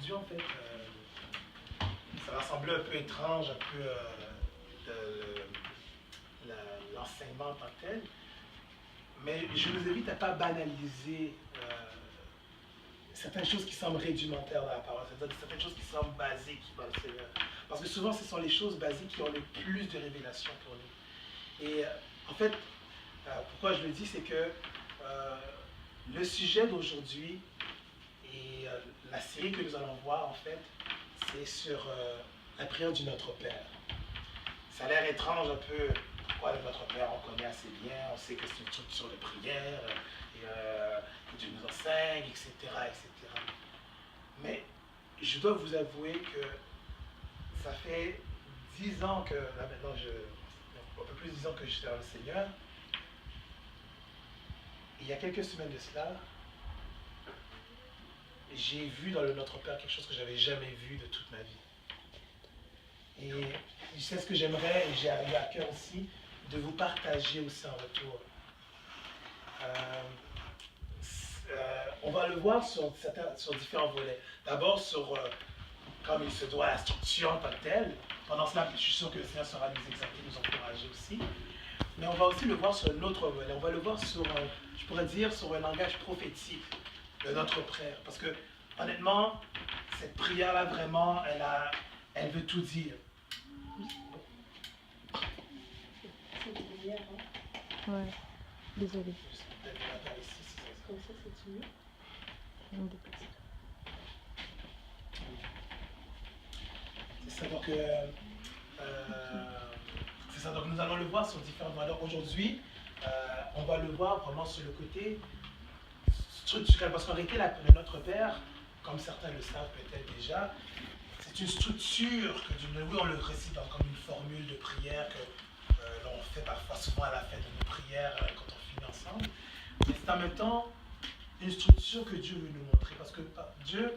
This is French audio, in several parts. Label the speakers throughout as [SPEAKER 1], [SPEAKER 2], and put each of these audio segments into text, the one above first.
[SPEAKER 1] aujourd'hui, en fait, ça va sembler un peu étrange, un peu l'enseignement en tant que tel, mais je vous invite à ne pas banaliser certaines choses qui semblent rédimentaires dans la parole, c'est-à-dire certaines choses qui semblent basiques dans le Seigneur. Parce que souvent, ce sont les choses basiques qui ont le plus de révélations pour nous. Et en fait, pourquoi je le dis, c'est que le sujet d'aujourd'hui et la série que nous allons voir, en fait, c'est sur la prière du Notre Père. Ça a l'air étrange un peu, pourquoi le Notre Père, on connaît assez bien, on sait que c'est une structure de prière, et que Dieu nous enseigne, etc., etc. Mais je dois vous avouer que ça fait 10 ans que, là maintenant, un peu plus de 10 ans que je suis dans le Seigneur. Il y a quelques semaines de cela, j'ai vu dans le Notre Père quelque chose que je n'avais jamais vu de toute ma vie. Et c'est ce que j'aimerais, et j'ai eu à cœur aussi, de vous partager aussi en retour. On va le voir sur différents volets. D'abord sur, comme il se doit, la structure en tant que telle. Pendant cela, je suis sûr que le Seigneur sera nous exalter, nous encourager aussi. Mais on va aussi le voir sur un autre volet. On va le voir sur, je pourrais dire, sur un langage prophétique de notre prière. Parce que, honnêtement, cette prière-là, vraiment, elle veut tout dire.
[SPEAKER 2] C'est une lumière, hein?
[SPEAKER 3] Ouais, désolé.
[SPEAKER 2] Comme ça, c'est mieux.
[SPEAKER 1] C'est ça, donc, c'est ça, donc nous allons le voir sur différentes valeurs. Aujourd'hui, on va le voir vraiment sur le côté structurel, parce qu'en réalité, notre Père, comme certains le savent peut-être déjà, c'est une structure que oui, on le récite comme une formule de prière que l'on fait parfois souvent à la fin de nos prières quand on finit ensemble. Mais c'est en même temps une structure que Dieu veut nous montrer, parce que Dieu,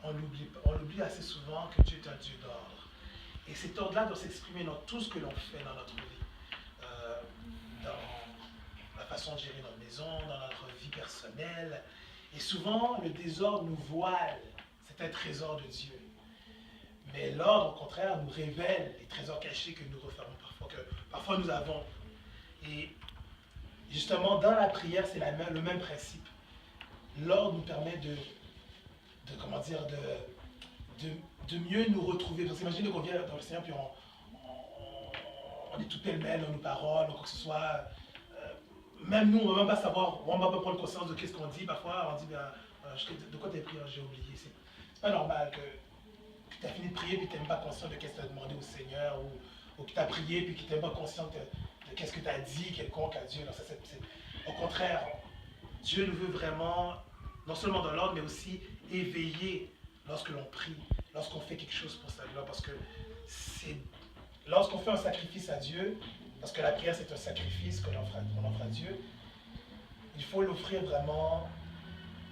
[SPEAKER 1] on l'oublie assez souvent que Dieu est un Dieu d'ordre. Et cet ordre-là doit s'exprimer dans tout ce que l'on fait dans notre vie. Dans la façon de gérer notre maison, dans notre vie personnelle. Et souvent, le désordre nous voile certains trésors de Dieu. Mais l'ordre, au contraire, nous révèle les trésors cachés que nous refermons parfois, que parfois nous avons. Et justement, dans la prière, c'est le même principe. L'ordre nous permet de mieux nous retrouver. Parce qu'imaginez qu'on vient dans le Seigneur, puis on est tout pêle-mêle dans nos paroles, ou quoi que ce soit. Même nous, on ne va même pas savoir, on ne va pas prendre conscience de ce qu'on dit. Parfois, on dit, de quoi tu as prié, j'ai oublié. C'est pas normal que tu as fini de prier, puis tu n'es même pas conscient de ce que tu as demandé au Seigneur, ou que tu as prié, puis que tu n'es même pas conscient de ce que tu as dit quelconque à Dieu. Alors, au contraire, Dieu nous veut vraiment, non seulement dans l'ordre, mais aussi éveillés lorsque l'on prie, lorsqu'on fait quelque chose pour sa gloire, parce que lorsqu'on fait un sacrifice à Dieu, parce que la prière c'est un sacrifice qu'on offre à Dieu, il faut l'offrir vraiment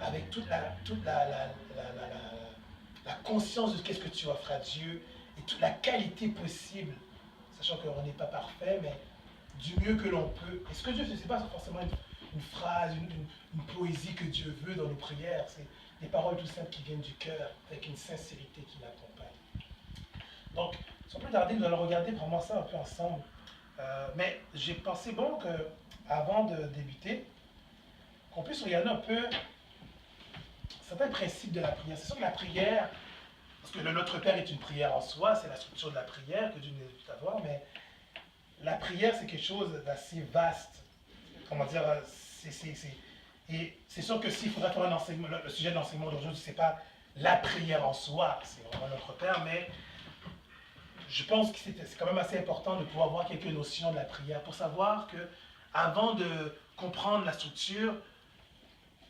[SPEAKER 1] avec toute la conscience de ce que tu offres à Dieu et toute la qualité possible, sachant qu'on n'est pas parfait, mais du mieux que l'on peut. Et ce que Dieu fait, ce n'est pas forcément une phrase, une poésie que Dieu veut dans nos prières, c'est des paroles tout simples qui viennent du cœur, avec une sincérité qui l'accompagne. Donc, sans plus tarder, nous allons regarder vraiment ça un peu ensemble. Mais j'ai pensé bon qu'avant de débuter, qu'on puisse regarder un peu certains principes de la prière. C'est sûr que la prière, parce que le Notre Père est une prière en soi, c'est la structure de la prière que Dieu nous invite à voir, mais la prière c'est quelque chose d'assez vaste. Comment dire, et c'est sûr que s'il faudrait faire un enseignement, le sujet de l'enseignement d'aujourd'hui, c'est pas la prière en soi, c'est vraiment Notre Père, mais je pense que c'est quand même assez important de pouvoir avoir quelques notions de la prière pour savoir que avant de comprendre la structure,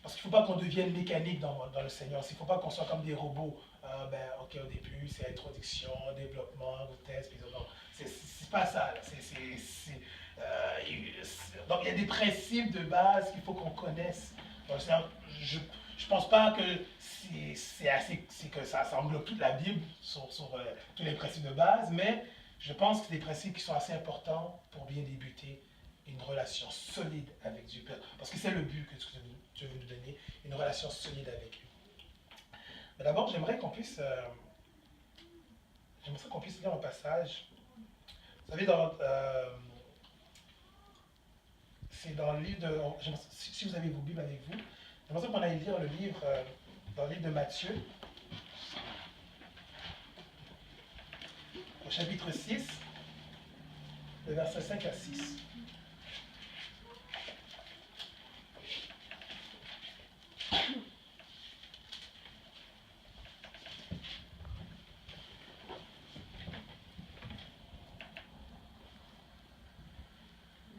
[SPEAKER 1] parce qu'il ne faut pas qu'on devienne mécanique dans le Seigneur, il ne faut pas qu'on soit comme des robots. Ok, au début, c'est introduction, développement, test, puis non, c'est pas ça. Donc il y a des principes de base qu'il faut qu'on connaisse dans le Seigneur. Je ne pense pas que que ça englobe toute la Bible sur tous les principes de base, mais je pense que c'est des principes qui sont assez importants pour bien débuter une relation solide avec Dieu. Parce que c'est le but que Dieu veut nous donner, une relation solide avec lui. Mais d'abord, j'aimerais qu'on puisse lire un passage. Vous savez, c'est dans le livre de... Si vous avez vos Bibles avec vous, j'aimerais qu'on aille lire le livre, dans le livre de Matthieu, au chapitre 6, le verset 5 à 6.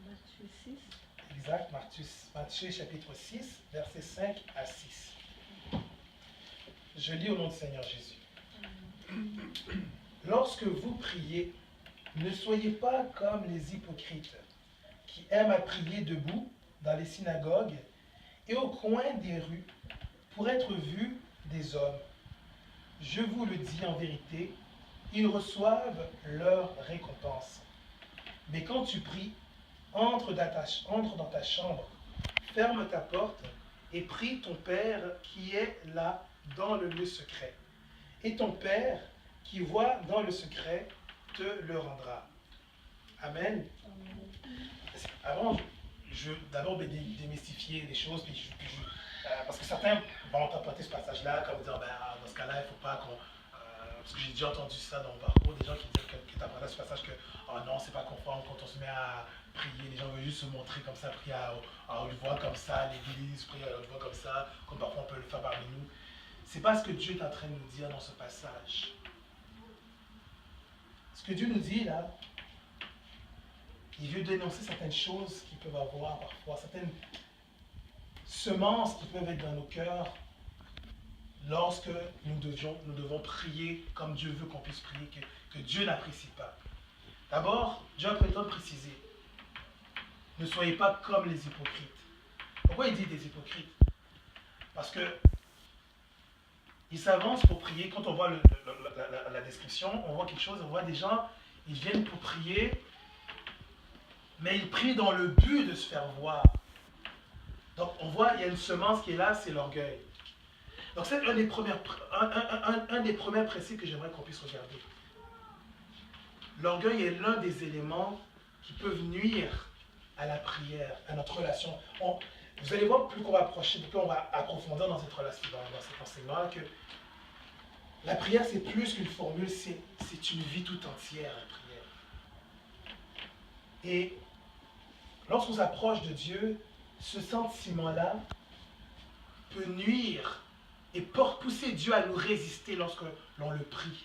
[SPEAKER 2] Matthieu 6.
[SPEAKER 1] Exact, Matthieu chapitre 6, versets 5 à 6. Je lis au nom du Seigneur Jésus. Lorsque vous priez, ne soyez pas comme les hypocrites, qui aiment à prier debout dans les synagogues et au coin des rues pour être vus des hommes. Je vous le dis en vérité, ils reçoivent leur récompense. Mais quand tu pries, entre dans ta chambre, ferme ta porte et prie ton Père qui est là dans le lieu secret. Et ton Père qui voit dans le secret te le rendra. Amen. Avant, je veux d'abord démystifier les choses, parce que certains vont interpréter ce passage-là comme dire, dans ce cas-là, il ne faut pas qu'on... parce que j'ai déjà entendu ça dans mon parcours, des gens qui disent que tu interprètent ce passage que oh non, c'est pas conforme quand on se met à prier, les gens veulent juste se montrer comme ça, prier à haute voix comme ça, à l'église, prier à haute voix comme ça, comme parfois on peut le faire parmi nous. C'est pas ce que Dieu est en train de nous dire dans ce passage. Ce que Dieu nous dit là, il veut dénoncer certaines choses qui peuvent avoir parfois, certaines semences qui peuvent être dans nos cœurs lorsque nous devons prier comme Dieu veut qu'on puisse prier, que Dieu n'apprécie pas. D'abord, Dieu a pris le temps de préciser, ne soyez pas comme les hypocrites. Pourquoi il dit des hypocrites? Parce que ils s'avancent pour prier. Quand on voit la description, on voit quelque chose, on voit des gens, ils viennent pour prier, mais ils prient dans le but de se faire voir. Donc on voit, il y a une semence qui est là, c'est l'orgueil. Donc c'est un des premiers principes que j'aimerais qu'on puisse regarder. L'orgueil est l'un des éléments qui peuvent nuire à la prière, à notre relation. Vous allez voir, plus qu'on va approcher, plus on va approfondir dans cette relation, dans cet enseignement, que la prière, c'est plus qu'une formule, c'est une vie tout entière, la prière. Et lorsqu'on s'approche de Dieu, ce sentiment-là peut nuire et pousser Dieu à nous résister lorsque l'on le prie.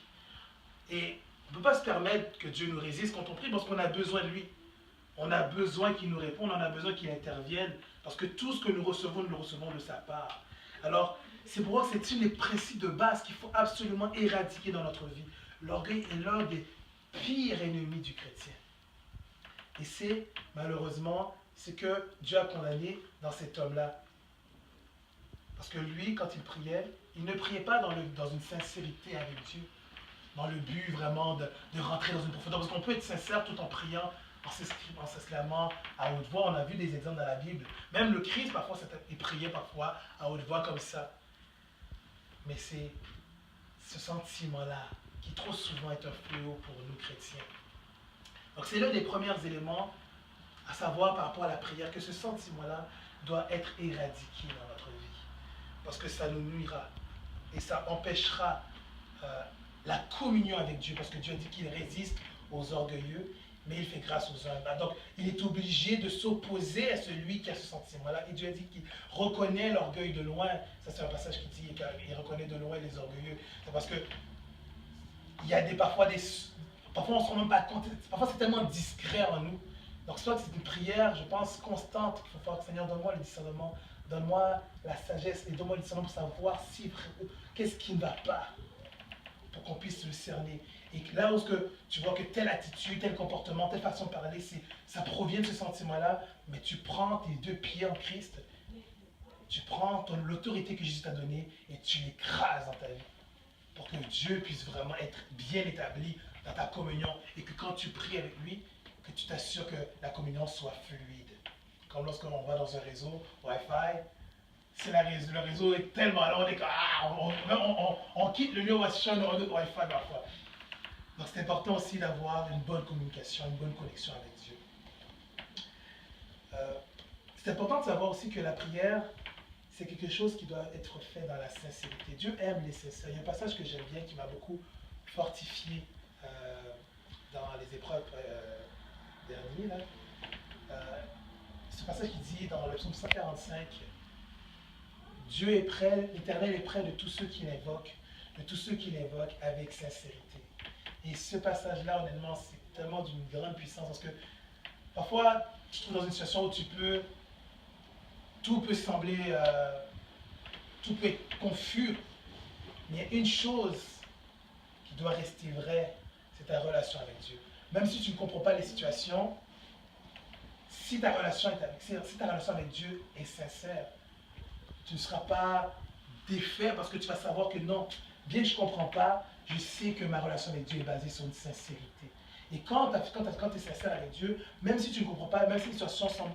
[SPEAKER 1] Et on ne peut pas se permettre que Dieu nous résiste quand on prie parce qu'on a besoin de lui. On a besoin qu'il nous réponde, on a besoin qu'il intervienne, parce que tout ce que nous le recevons de sa part. Alors, c'est pour ça que c'est un des principes de base qu'il faut absolument éradiquer dans notre vie. L'orgueil est l'un des pires ennemis du chrétien. Et c'est, malheureusement, ce que Dieu a condamné dans cet homme-là. Parce que lui, quand il priait, il ne priait pas dans une sincérité avec Dieu, dans le but vraiment de rentrer dans une profondeur. Parce qu'on peut être sincère tout en priant, en s'exclamant à haute voix. On a vu des exemples dans la Bible. Même le Christ, parfois, il priait parfois à haute voix comme ça. Mais c'est ce sentiment-là qui trop souvent est un fléau pour nous chrétiens. Donc c'est l'un des premiers éléments à savoir par rapport à la prière, que ce sentiment-là doit être éradiqué dans notre vie. Parce que ça nous nuira et ça empêchera la communion avec Dieu. Parce que Dieu dit qu'il résiste aux orgueilleux, mais il fait grâce aux humbles. Donc, il est obligé de s'opposer à celui qui a ce sentiment-là. Et Dieu a dit qu'il reconnaît l'orgueil de loin. Ça, c'est un passage qui dit qu'il reconnaît de loin les orgueilleux. C'est parce que il y a parfois on ne se rend même pas compte. Parfois, c'est tellement discret en nous. Donc, soit c'est une prière, je pense, constante. Il faut faire, Seigneur, donne-moi le discernement. Donne-moi la sagesse et donne-moi le discernement pour savoir qu'est-ce qui ne va pas. Pour qu'on puisse le cerner. Et là où tu vois que telle attitude, tel comportement, telle façon de parler, ça provient de ce sentiment-là, mais tu prends tes deux pieds en Christ, tu prends l'autorité que Jésus t'a donnée et tu l'écrases dans ta vie. Pour que Dieu puisse vraiment être bien établi dans ta communion et que quand tu pries avec lui, que tu t'assures que la communion soit fluide. Comme lorsqu'on va dans un réseau Wi-Fi, le réseau est tellement là, on est comme, on quitte le lieu où on va se changer, on va faire parfois. Donc c'est important aussi d'avoir une bonne communication, une bonne connexion avec Dieu. C'est important de savoir aussi que la prière, c'est quelque chose qui doit être fait dans la sincérité. Dieu aime les sincères. Il y a un passage que j'aime bien qui m'a beaucoup fortifié dans les épreuves dernières. Ce passage qui dit dans le psaume 145, Dieu est près, l'Éternel est près de tous ceux qui l'invoquent, avec sincérité. Et ce passage-là, honnêtement, c'est tellement d'une grande puissance parce que parfois, tu te trouves dans une situation où tout peut sembler, tout peut être confus, mais il y a une chose qui doit rester vraie, c'est ta relation avec Dieu. Même si tu ne comprends pas les situations, si ta relation avec Dieu est sincère, tu ne seras pas défait parce que tu vas savoir que non, bien que je ne comprends pas, je sais que ma relation avec Dieu est basée sur une sincérité. Et quand tu es sincère avec Dieu, même si tu ne comprends pas, même si les situations semblent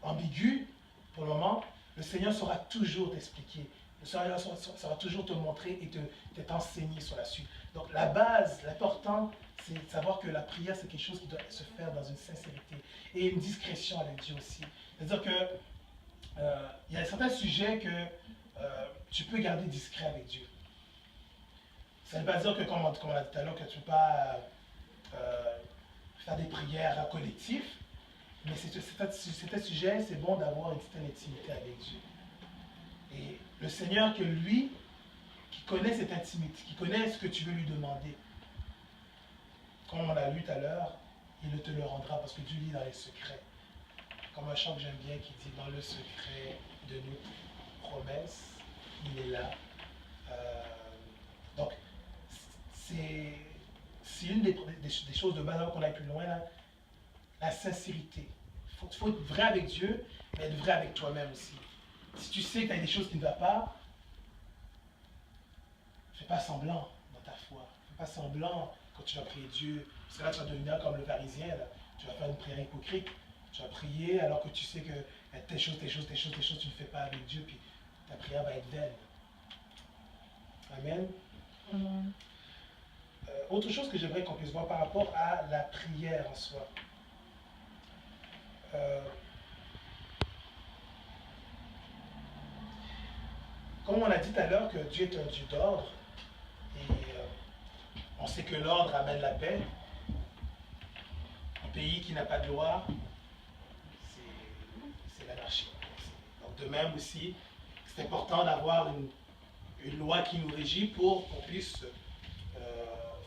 [SPEAKER 1] ambiguës pour le moment, le Seigneur saura toujours t'expliquer. Le Seigneur saura toujours te montrer et t'enseigner sur la suite. Donc la base, l'important, c'est de savoir que la prière, c'est quelque chose qui doit se faire dans une sincérité et une discrétion avec Dieu aussi. C'est-à-dire que il y a certains sujets que tu peux garder discret avec Dieu. Ça ne veut pas dire que, comme on a dit tout à l'heure, que tu ne peux pas faire des prières collectives, mais c'est un sujet, c'est bon d'avoir une certaine intimité avec Dieu. Et le Seigneur, que lui, qui connaît cette intimité, qui connaît ce que tu veux lui demander, comme on l'a lu tout à l'heure, il te le rendra parce que Dieu lit dans les secrets. Comme un chant que j'aime bien qui dit dans le secret de nos promesses, il est là. Donc, c'est une des choses de base qu'on aille plus loin, là, la sincérité. Il faut être vrai avec Dieu, mais être vrai avec toi-même aussi. Si tu sais que tu as des choses qui ne vont pas, fais pas semblant dans ta foi. Fais pas semblant quand tu vas prier Dieu. Parce que là, tu vas devenir comme le pharisien. Là. Tu vas faire une prière hypocrite. Tu vas prier alors que tu sais que telle chose, tu ne fais pas avec Dieu, puis ta prière va être vaine. Amen.
[SPEAKER 2] Amen.
[SPEAKER 1] Autre chose que j'aimerais qu'on puisse voir par rapport à la prière en soi. Comme on a dit tout à l'heure que Dieu est un Dieu d'ordre, et on sait que l'ordre amène la paix. Un pays qui n'a pas de loi, c'est l'anarchie. Donc de même aussi, c'est important d'avoir une loi qui nous régit pour qu'on puisse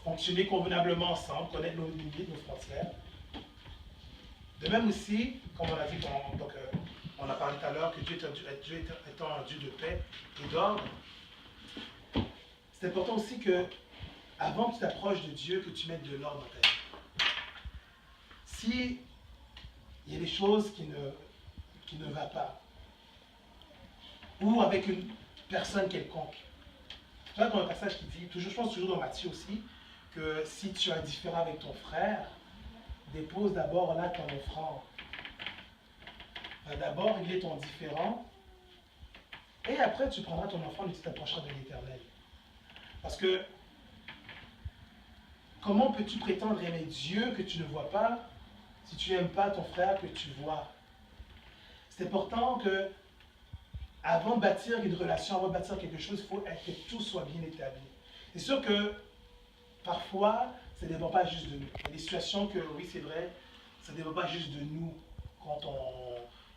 [SPEAKER 1] fonctionner convenablement ensemble, connaître nos limites, nos frontières. De même aussi, comme on a dit, on a parlé tout à l'heure que Dieu étant un Dieu de paix et d'ordre, c'est important aussi que, avant que tu t'approches de Dieu, que tu mettes de l'ordre dans ta vie. Si il y a des choses qui ne vont pas, ou avec une personne quelconque, tu vois dans un passage qui dit, je pense toujours dans Matthieu aussi, que si tu es indifférent avec ton frère, dépose d'abord là ton offrande. D'abord, il est ton différent, et après tu prendras ton offrande et tu t'approcheras de l'Éternel. Parce que, comment peux-tu prétendre aimer Dieu que tu ne vois pas, si tu n'aimes pas ton frère que tu vois? C'est important que, avant de bâtir une relation, avant de bâtir quelque chose, il faut que tout soit bien établi. C'est sûr que, parfois, ça ne dépend pas juste de nous. Il y a des situations que, oui, c'est vrai, ça ne dépend pas juste de nous.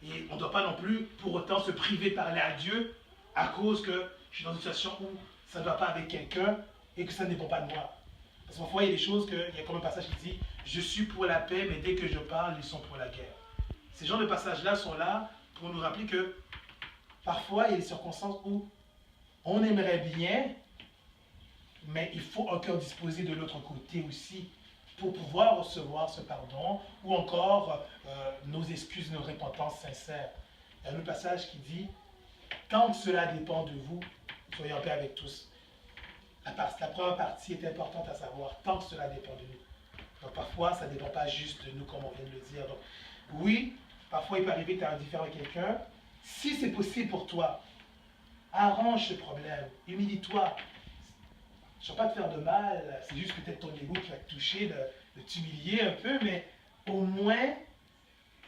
[SPEAKER 1] Et on ne doit pas non plus, pour autant, se priver de parler à Dieu à cause que je suis dans une situation où ça ne va pas avec quelqu'un et que ça ne dépend pas de moi. Parce que parfois, il y a des choses il y a comme un passage qui dit « Je suis pour la paix, mais dès que je parle, ils sont pour la guerre. » Ces genres de passages-là sont là pour nous rappeler que parfois, il y a des circonstances où on aimerait bien, mais il faut un cœur disposé de l'autre côté aussi pour pouvoir recevoir ce pardon ou encore nos excuses, nos repentances sincères. Il y a un autre passage qui dit « Tant que cela dépend de vous, soyez en paix avec tous. » La première partie est importante à savoir, tant que cela dépend de nous. Donc parfois, ça ne dépend pas juste de nous, comme on vient de le dire. Donc, oui, Parfois, il peut arriver que tu es indifférent avec quelqu'un. Si c'est possible pour toi, arrange ce problème. Humilie-toi. Je ne veux pas te faire de mal. C'est juste peut-être ton ego qui va te toucher, de t'humilier un peu, mais au moins,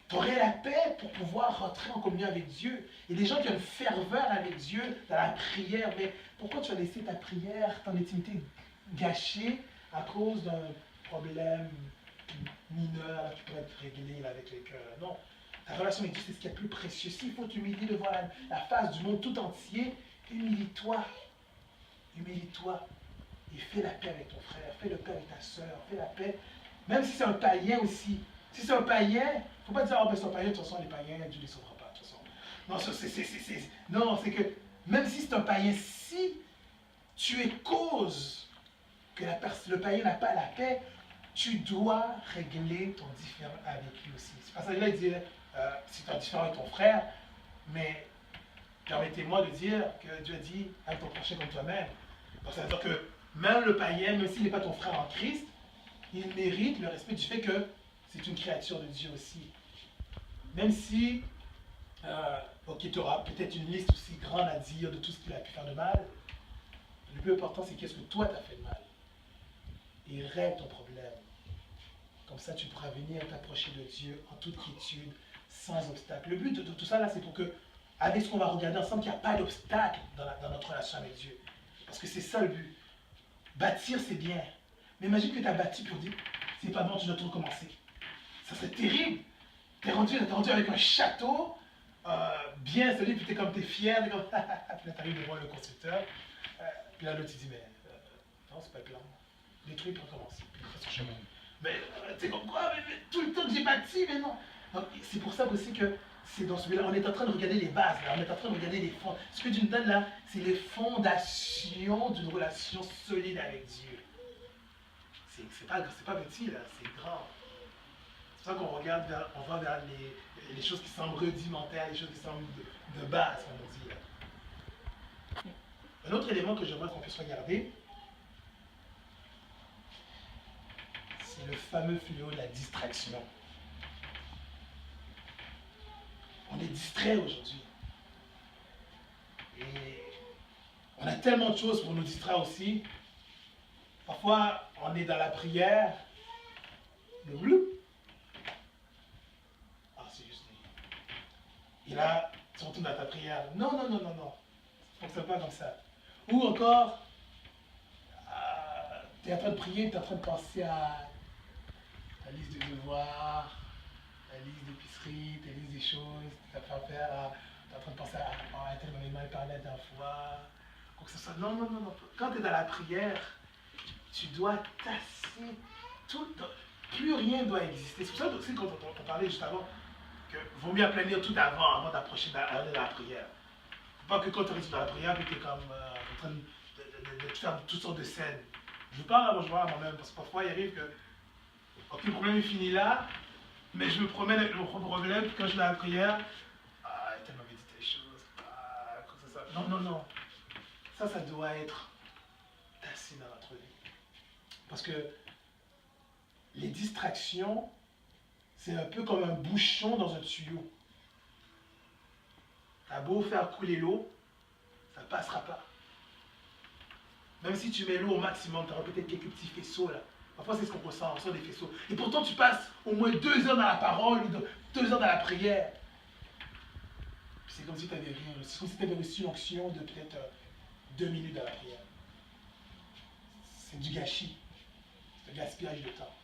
[SPEAKER 1] tu aurais la paix pour pouvoir rentrer en communion avec Dieu. Il y a des gens qui ont une ferveur avec Dieu dans la prière, mais pourquoi tu as laissé ta prière, ton intimité gâchée à cause d'un problème mineur qui pourrait être réglé là, avec les cœurs? Non. Ta relation avec Dieu, c'est ce qui est le plus précieux. S'il faut t'humilier devant la face du monde tout entier, humilie-toi. Humilie-toi. Et fais la paix avec ton frère, fais le paix avec ta soeur, fais la paix. Même si c'est un païen aussi. Si c'est un païen, il ne faut pas dire, oh ben c'est un païen, de toute façon les païens, Dieu ne les sauvera pas. De toute façon. Non, c'est que même si c'est un païen, si tu es cause que le païen n'a pas la paix, tu dois régler ton différend avec lui aussi. C'est pas ça que là, il dit, si tu as un différend avec ton frère, mais permettez-moi de dire que Dieu a dit, avec ton prochain comme toi-même. Donc ça veut dire que même le païen, même s'il n'est pas ton frère en Christ, il mérite le respect du fait que c'est une créature de Dieu aussi. Même si, ok, tu auras peut-être une liste aussi grande à dire de tout ce qu'il a pu faire de mal, le plus important c'est qu'est-ce que toi t'as fait de mal. Et règle ton problème. Comme ça, tu pourras venir t'approcher de Dieu en toute quiétude, sans obstacle. Le but de tout ça, là, c'est pour que, avec ce qu'on va regarder ensemble, qu'il n'y a pas d'obstacle dans notre relation avec Dieu. Parce que c'est ça le but. Bâtir, c'est bien. Mais imagine que tu as bâti pour dire, c'est pas bon, tu dois tout recommencer. Ça serait terrible. T'es rendu avec un château, bien solide, puis t'es fier, puis là t'arrives devant le constructeur, puis là l'autre il dit, mais non, c'est pas le plan. Détruit pour recommencer, puis il fait son chemin. Mais c'est comme quoi, mais tout le temps que j'ai bâti, mais non. C'est pour ça aussi que c'est dans celui-là, on est en train de regarder les bases, là, on est en train de regarder les fonds. Ce que Dieu nous donne là, c'est les fondations d'une relation solide avec Dieu. C'est pas petit là, c'est grand. C'est pour ça qu'on regarde on va vers les choses qui semblent rudimentaires, les choses qui semblent de base, comme on dit là. Un autre élément que j'aimerais qu'on puisse regarder, c'est le fameux fléau de la distraction. On est distrait aujourd'hui. Et on a tellement de choses pour nous distraire aussi. Parfois, on est dans la prière, le bloup. Ah, c'est juste lui. Et là, tu retournes dans ta prière. Non. Ça ne fonctionne pas comme ça. Ou encore, tu es en train de prier, tu es en train de penser à ta liste de devoirs, ta liste d'épicerie, ta liste des choses, tu vas faire, tu es en train de penser à tel m'avait mal parlé la dernière fois, quoi que ce soit. Non. Quand tu es dans la prière, tu dois tasser tout. Plus rien ne doit exister. C'est pour ça aussi quand on parlait juste avant, qu'il vaut mieux aplanir tout avant d'approcher de la prière. Pas que quand tu restes dans la prière, tu es comme en train de faire toutes sortes de scènes. Je parle à moi-même, parce que parfois il arrive que le problème est fini là, mais je me promène avec mon propre problème, puis quand je suis dans la prière, elle m'avait dit telle chose, comme ça. Non. Ça doit être tassé dans notre vie. Parce que les distractions, c'est un peu comme un bouchon dans un tuyau. T'as beau faire couler l'eau, ça ne passera pas. Même si tu mets l'eau au maximum, tu auras peut-être quelques petits faisceaux là. Parfois c'est ce qu'on ressent, on ressent des faisceaux. Et pourtant tu passes au moins 2 heures dans la parole, 2 heures dans la prière. C'est comme si tu avais rien, c'est comme si tu avais reçu l'onction de peut-être 2 minutes dans la prière. C'est du gâchis, c'est un gaspillage de temps.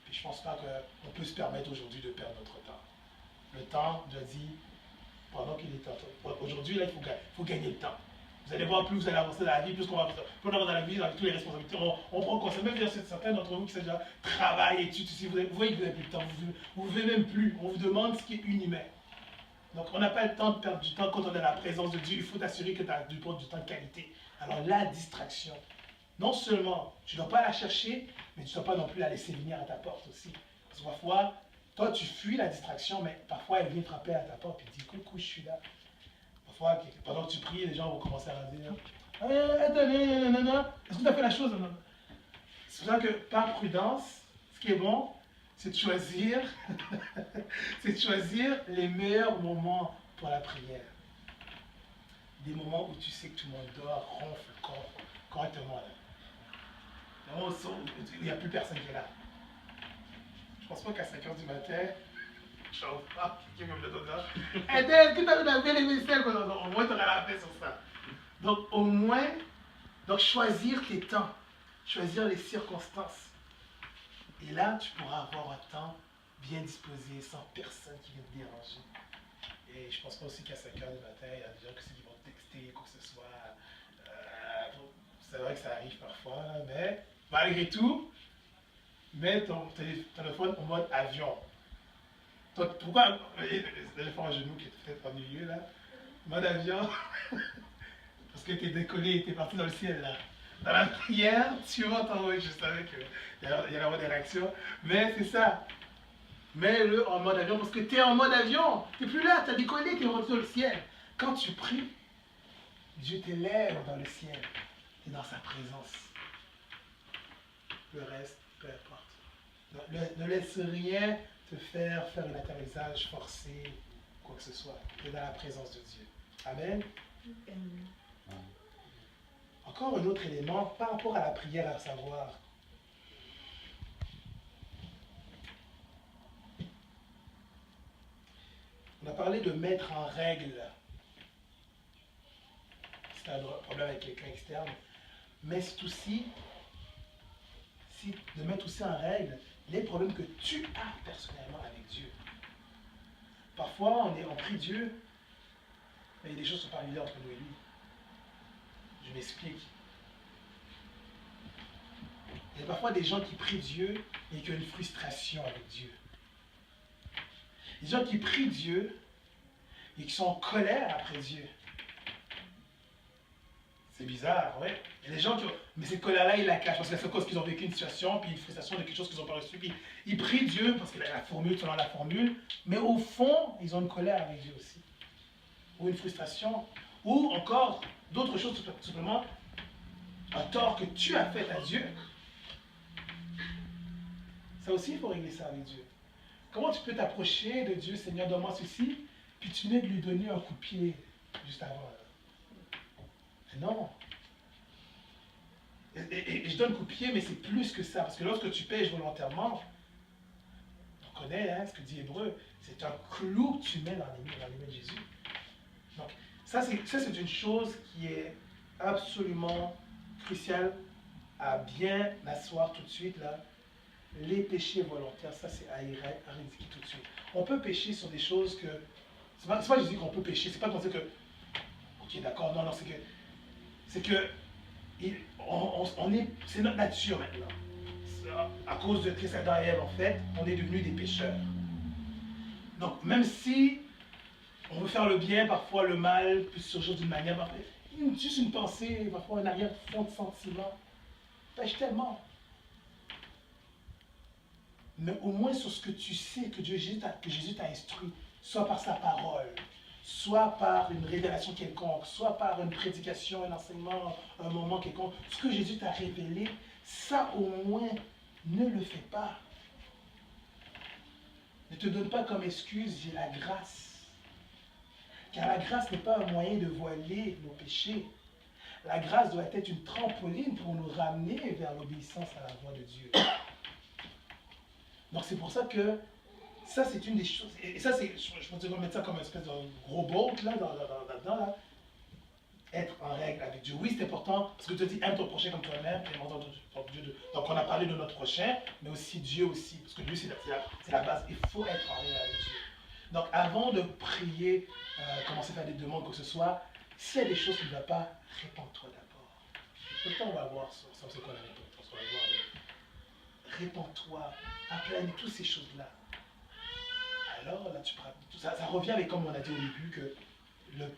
[SPEAKER 1] Puis je ne pense pas qu'on peut se permettre aujourd'hui de perdre notre temps. Le temps, je dis, pendant qu'il est temps. Aujourd'hui, là, il faut gagner le temps. Vous allez voir, plus vous allez avancer dans la vie, plus on va avancer dans la vie, avec toutes les responsabilités. On prend conscience. Même certains d'entre vous qui sont déjà travail, études, vous voyez que vous n'avez plus le temps. Vous ne vivez même plus. On vous demande ce qui est inhumain. Donc, on n'a pas le temps de perdre du temps quand on est dans la présence de Dieu. Il faut t'assurer que tu as du temps de qualité. Alors, la distraction. Non seulement tu ne dois pas la chercher, mais tu ne dois pas non plus la laisser venir à ta porte aussi. Parce que parfois, toi, tu fuis la distraction, mais parfois, elle vient frapper à ta porte et te dit « Coucou, je suis là ». Parfois, pendant que tu pries, les gens vont commencer à dire « Est-ce que tu as fait la chose ?» C'est pour ça que, par prudence, ce qui est bon, c'est de choisir, c'est de choisir les meilleurs moments pour la prière. Des moments où tu sais que tout le monde dort, ronfle correctement. Là. Des moments où il n'y a plus personne qui est là. Je pense pas qu'à 5h du matin, je vais pas qui me le donne là. Est-ce que tu as lavé les vaisselles? Au moins, tu auras la paix sur ça. Donc, au moins, choisir tes temps, choisir les circonstances. Et là, tu pourras avoir un temps bien disposé, sans personne qui vient te déranger. Et je pense pas aussi qu'à 5h du matin, il y a des gens qui vont te texter, quoi que ce soit. C'est vrai que ça arrive parfois, mais malgré tout, mets ton téléphone en mode avion. Pourquoi le téléphone à genoux qui est peut-être ennuyeux là? Mode avion, parce que tu es décollé, tu es parti dans le ciel là. Dans la prière, tu vas t'envoyer, je savais qu'il y allait avoir des réactions, mais c'est ça. Mets-le en mode avion parce que tu es en mode avion. Tu n'es plus là, tu as décollé, tu es rentré dans le ciel. Quand tu pries, Dieu t'élève dans le ciel. Tu es dans sa présence. Le reste, peu importe. Ne laisse rien te faire un atterrissage forcé, quoi que ce soit. Tu es dans la présence de Dieu. Amen. Encore un autre élément par rapport à la prière, à savoir. On a parlé de mettre en règle. C'est un problème avec quelqu'un externe. Mais c'est aussi de mettre aussi en règle les problèmes que tu as personnellement avec Dieu. Parfois, on prie Dieu, mais il y a des choses qui ne sont pas arrivées entre nous et lui. Je m'explique. Il y a parfois des gens qui prient Dieu et qui ont une frustration avec Dieu. Des gens qui prient Dieu et qui sont en colère après Dieu. C'est bizarre, ouais. Il y a des gens qui ont... Mais cette colère-là, ils la cachent parce que c'est à cause qu'ils ont vécu une situation, puis une frustration de quelque chose qu'ils n'ont pas reçu. Puis ils prient Dieu parce qu'il a la formule selon la formule, mais au fond, ils ont une colère avec Dieu aussi. Ou une frustration. Ou encore d'autres choses, tout simplement, un tort que tu as fait à Dieu. Ça aussi, il faut régler ça avec Dieu. Comment tu peux t'approcher de Dieu, Seigneur, donne-moi ceci, puis tu venais de lui donner un coup de pied juste avant. Mais non. Et je donne coup de pied, mais c'est plus que ça. Parce que lorsque tu pêches volontairement, on connaît ce que dit Hébreu, c'est un clou que tu mets dans les mains de Jésus. Donc, ça c'est une chose qui est absolument cruciale à bien asseoir tout de suite là. Les péchés volontaires, ça c'est à éradiquer tout de suite. On peut pécher sur des choses que... C'est pas que je dis qu'on peut pécher, c'est pas qu'on sait que... Ok, d'accord, non, c'est que... C'est notre nature maintenant. À cause de Christ Adam et Ève, en fait, on est devenus des pécheurs. Donc, même si on veut faire le bien, parfois le mal peut surgir d'une manière, parfois, juste une pensée, parfois un arrière-fond de sentiment. Pêche tellement. Mais au moins sur ce que tu sais que Jésus t'a instruit, soit par sa parole, soit par une révélation quelconque, soit par une prédication, un enseignement, un moment quelconque, ce que Jésus t'a révélé, ça au moins, ne le fais pas. Ne te donne pas comme excuse, j'ai la grâce. Car la grâce n'est pas un moyen de voiler nos péchés. La grâce doit être une trampoline pour nous ramener vers l'obéissance à la voix de Dieu. Donc c'est pour ça que ça c'est une des choses, et ça c'est, je pense qu'on va mettre ça comme une espèce de gros bolt là, là-dedans là. Être en règle avec Dieu. Oui c'est important, parce que tu dis aime ton prochain comme toi-même, donc on a parlé de notre prochain, mais aussi Dieu aussi, parce que Dieu c'est la base, il faut être en règle avec Dieu. Donc avant de prier, commencer à faire des demandes, quoi que ce soit, s'il y a des choses qui ne vont pas, répands-toi d'abord. Tout le temps on va voir ça, c'est quoi la réponse, on va voir. Répands-toi, aplane toutes ces choses-là. Alors là, ça revient avec, comme on a dit au début, que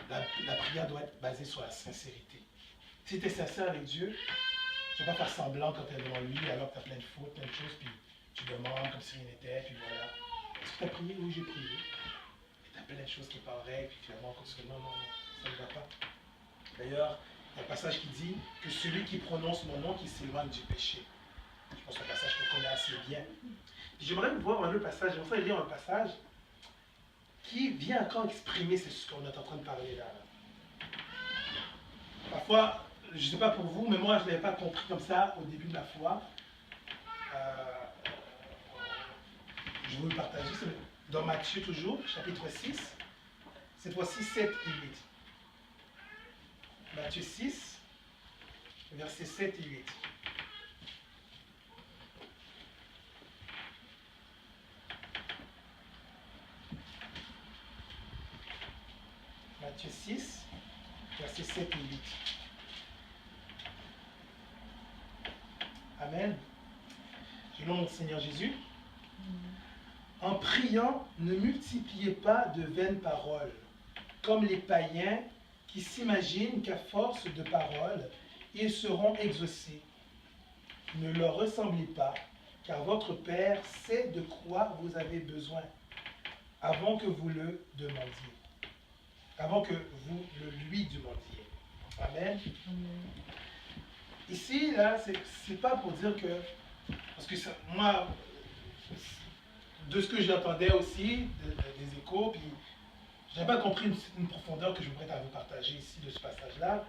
[SPEAKER 1] la prière doit être basée sur la sincérité. Si tu es sincère avec Dieu, tu ne vas pas faire semblant quand tu es devant lui, alors que tu as plein de fautes, plein de choses, puis tu demandes comme si rien n'était, puis voilà. Est-ce que tu as prié? Oui, j'ai prié. Et tu as plein de choses qui paraissent, puis finalement, quand tu dis non, ça ne va pas. D'ailleurs, il y a un passage qui dit que celui qui prononce mon nom, qui s'éloigne du péché. Je pense que c'est un passage qu'on connaît assez bien. J'aimerais voir un autre passage, j'aimerais lire un passage qui vient encore exprimer ce qu'on est en train de parler là. Parfois, je ne sais pas pour vous, mais moi je ne l'avais pas compris comme ça au début de la foi. Je vais vous le partager, c'est dans Matthieu toujours, chapitre 6, cette fois-ci 7 et 8. Matthieu 6, versets 7 et 8. Matthieu 6, versets 7 et 8. Amen. Du nom de Seigneur Jésus. En priant, ne multipliez pas de vaines paroles, comme les païens qui s'imaginent qu'à force de paroles, ils seront exaucés. Ne leur ressemblez pas, car votre Père sait de quoi vous avez besoin, avant que vous le demandiez. Avant que vous le lui demandiez. Amen. Ici, là, c'est pas pour dire que... Parce que ça, moi, de ce que j'entendais aussi, des échos, puis je n'avais pas compris une profondeur que je voudrais vous partager ici de ce passage-là.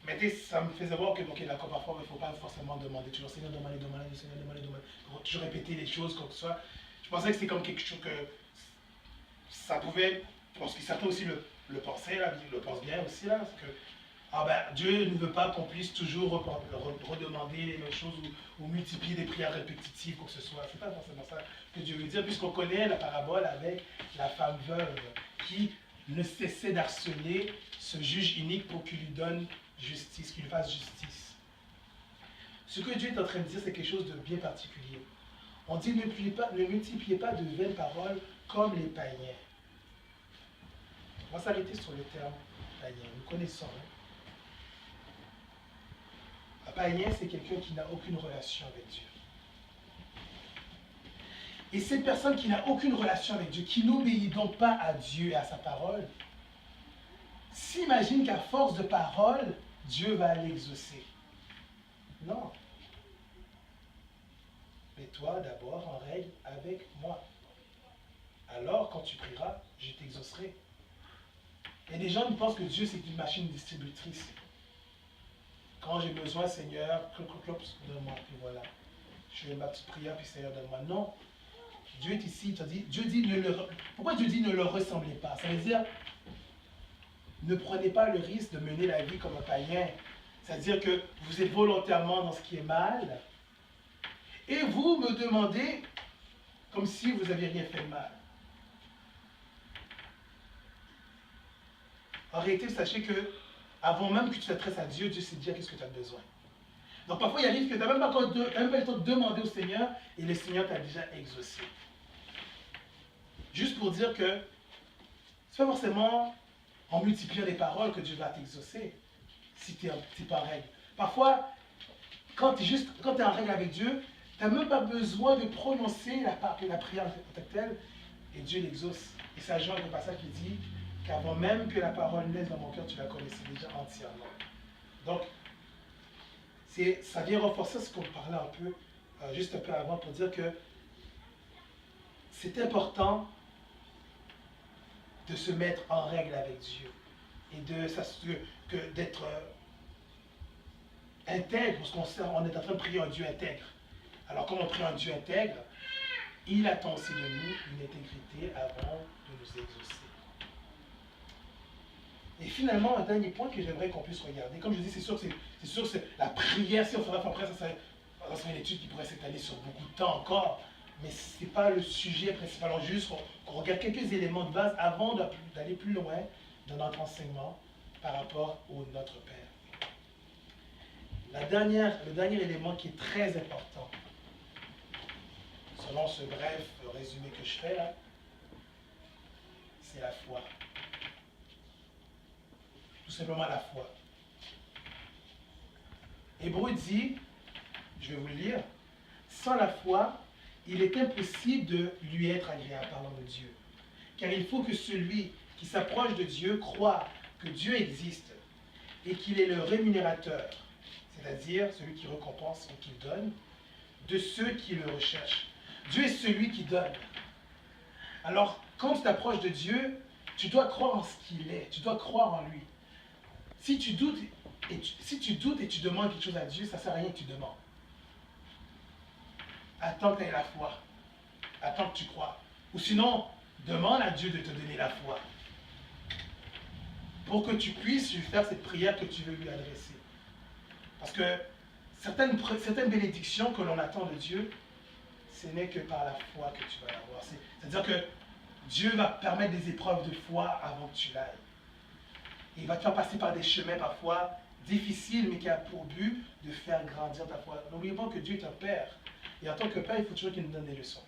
[SPEAKER 1] Mais ça me faisait voir que, ok, d'accord, parfois, il ne faut pas forcément demander toujours Seigneur, demandez, Seigneur, demandez. Toujours répéter les choses, quoi que ce soit. Je pensais que c'était comme quelque chose que ça pouvait, parce que certains aussi le pensaient, là, le pensent bien aussi, là, c'est que Dieu ne veut pas qu'on puisse toujours redemander les mêmes choses ou multiplier des prières répétitives, quoi que ce soit. C'est pas forcément ça que Dieu veut dire, puisqu'on connaît la parabole avec la femme veuve qui ne cessait d'harceler ce juge unique pour qu'il lui donne justice, qu'il lui fasse justice. Ce que Dieu est en train de dire, c'est quelque chose de bien particulier. On dit ne multipliez pas de vaines paroles comme les païens. On va s'arrêter sur le terme païen. Nous connaissons. Un païen, c'est quelqu'un qui n'a aucune relation avec Dieu. Et cette personne qui n'a aucune relation avec Dieu, qui n'obéit donc pas à Dieu et à sa parole, s'imagine qu'à force de parole, Dieu va l'exaucer. Non. Mets-toi d'abord en règle avec moi. Alors, quand tu prieras, je t'exaucerai. Et les gens pensent que Dieu, c'est une machine distributrice. Quand j'ai besoin, Seigneur, donne-moi, puis voilà. Je fais ma petite prière, puis Seigneur, donne-moi. Non. Dieu est ici, Dieu dit, pourquoi Dieu dit ne leur ressemblez pas? Ça veut dire, ne prenez pas le risque de mener la vie comme un païen. C'est-à-dire que vous êtes volontairement dans ce qui est mal, et vous me demandez comme si vous n'aviez rien fait de mal. En réalité, sachez que avant même que tu t'adresses à Dieu, Dieu sait déjà qu'est-ce que tu as besoin. Donc parfois, il arrive que tu n'as même pas le temps de demander au Seigneur et le Seigneur t'a déjà exaucé. Juste pour dire que ce n'est pas forcément en multipliant les paroles que Dieu va t'exaucer si tu n'es pas en règle. Parfois, quand tu es en règle avec Dieu, tu n'as même pas besoin de prononcer la prière en tant que telle et Dieu l'exauce. Et ça joint avec le passage qui dit qu'avant même que la parole naisse dans mon cœur, tu la connaissais déjà entièrement. Donc, ça vient renforcer ce qu'on parlait un peu, juste un peu avant, pour dire que c'est important de se mettre en règle avec Dieu et d'être intègre, parce qu'on est en train de prier un Dieu intègre. Alors, comme on prie un Dieu intègre, il attend aussi de nous une intégrité avant de nous exaucer. Et finalement, un dernier point que j'aimerais qu'on puisse regarder, comme je dis, c'est sûr que la prière, si on ferait après, ça serait une étude qui pourrait s'étaler sur beaucoup de temps encore, mais ce n'est pas le sujet principal. Alors juste qu'on regarde quelques éléments de base avant d'aller plus loin dans notre enseignement par rapport au Notre Père. Le dernier élément qui est très important, selon ce bref résumé que je fais là, c'est la foi. Tout simplement la foi. Hébreu dit, je vais vous le lire, sans la foi, il est impossible de lui être agréable, parlant de Dieu. Car il faut que celui qui s'approche de Dieu croit que Dieu existe et qu'il est le rémunérateur, c'est-à-dire celui qui récompense ou qui donne, de ceux qui le recherchent. Dieu est celui qui donne. Alors, quand tu t'approches de Dieu, tu dois croire en ce qu'il est, tu dois croire en lui. Si tu doutes et tu demandes quelque chose à Dieu, ça ne sert à rien que tu demandes. Attends que tu aies la foi. Attends que tu crois. Ou sinon, demande à Dieu de te donner la foi. Pour que tu puisses lui faire cette prière que tu veux lui adresser. Parce que certaines bénédictions que l'on attend de Dieu, ce n'est que par la foi que tu vas l'avoir. C'est-à-dire que Dieu va permettre des épreuves de foi avant que tu l'ailles. Il va te faire passer par des chemins parfois difficiles, mais qui a pour but de faire grandir ta foi. N'oubliez pas que Dieu est un Père. Et en tant que Père, il faut toujours qu'il nous donne des leçons.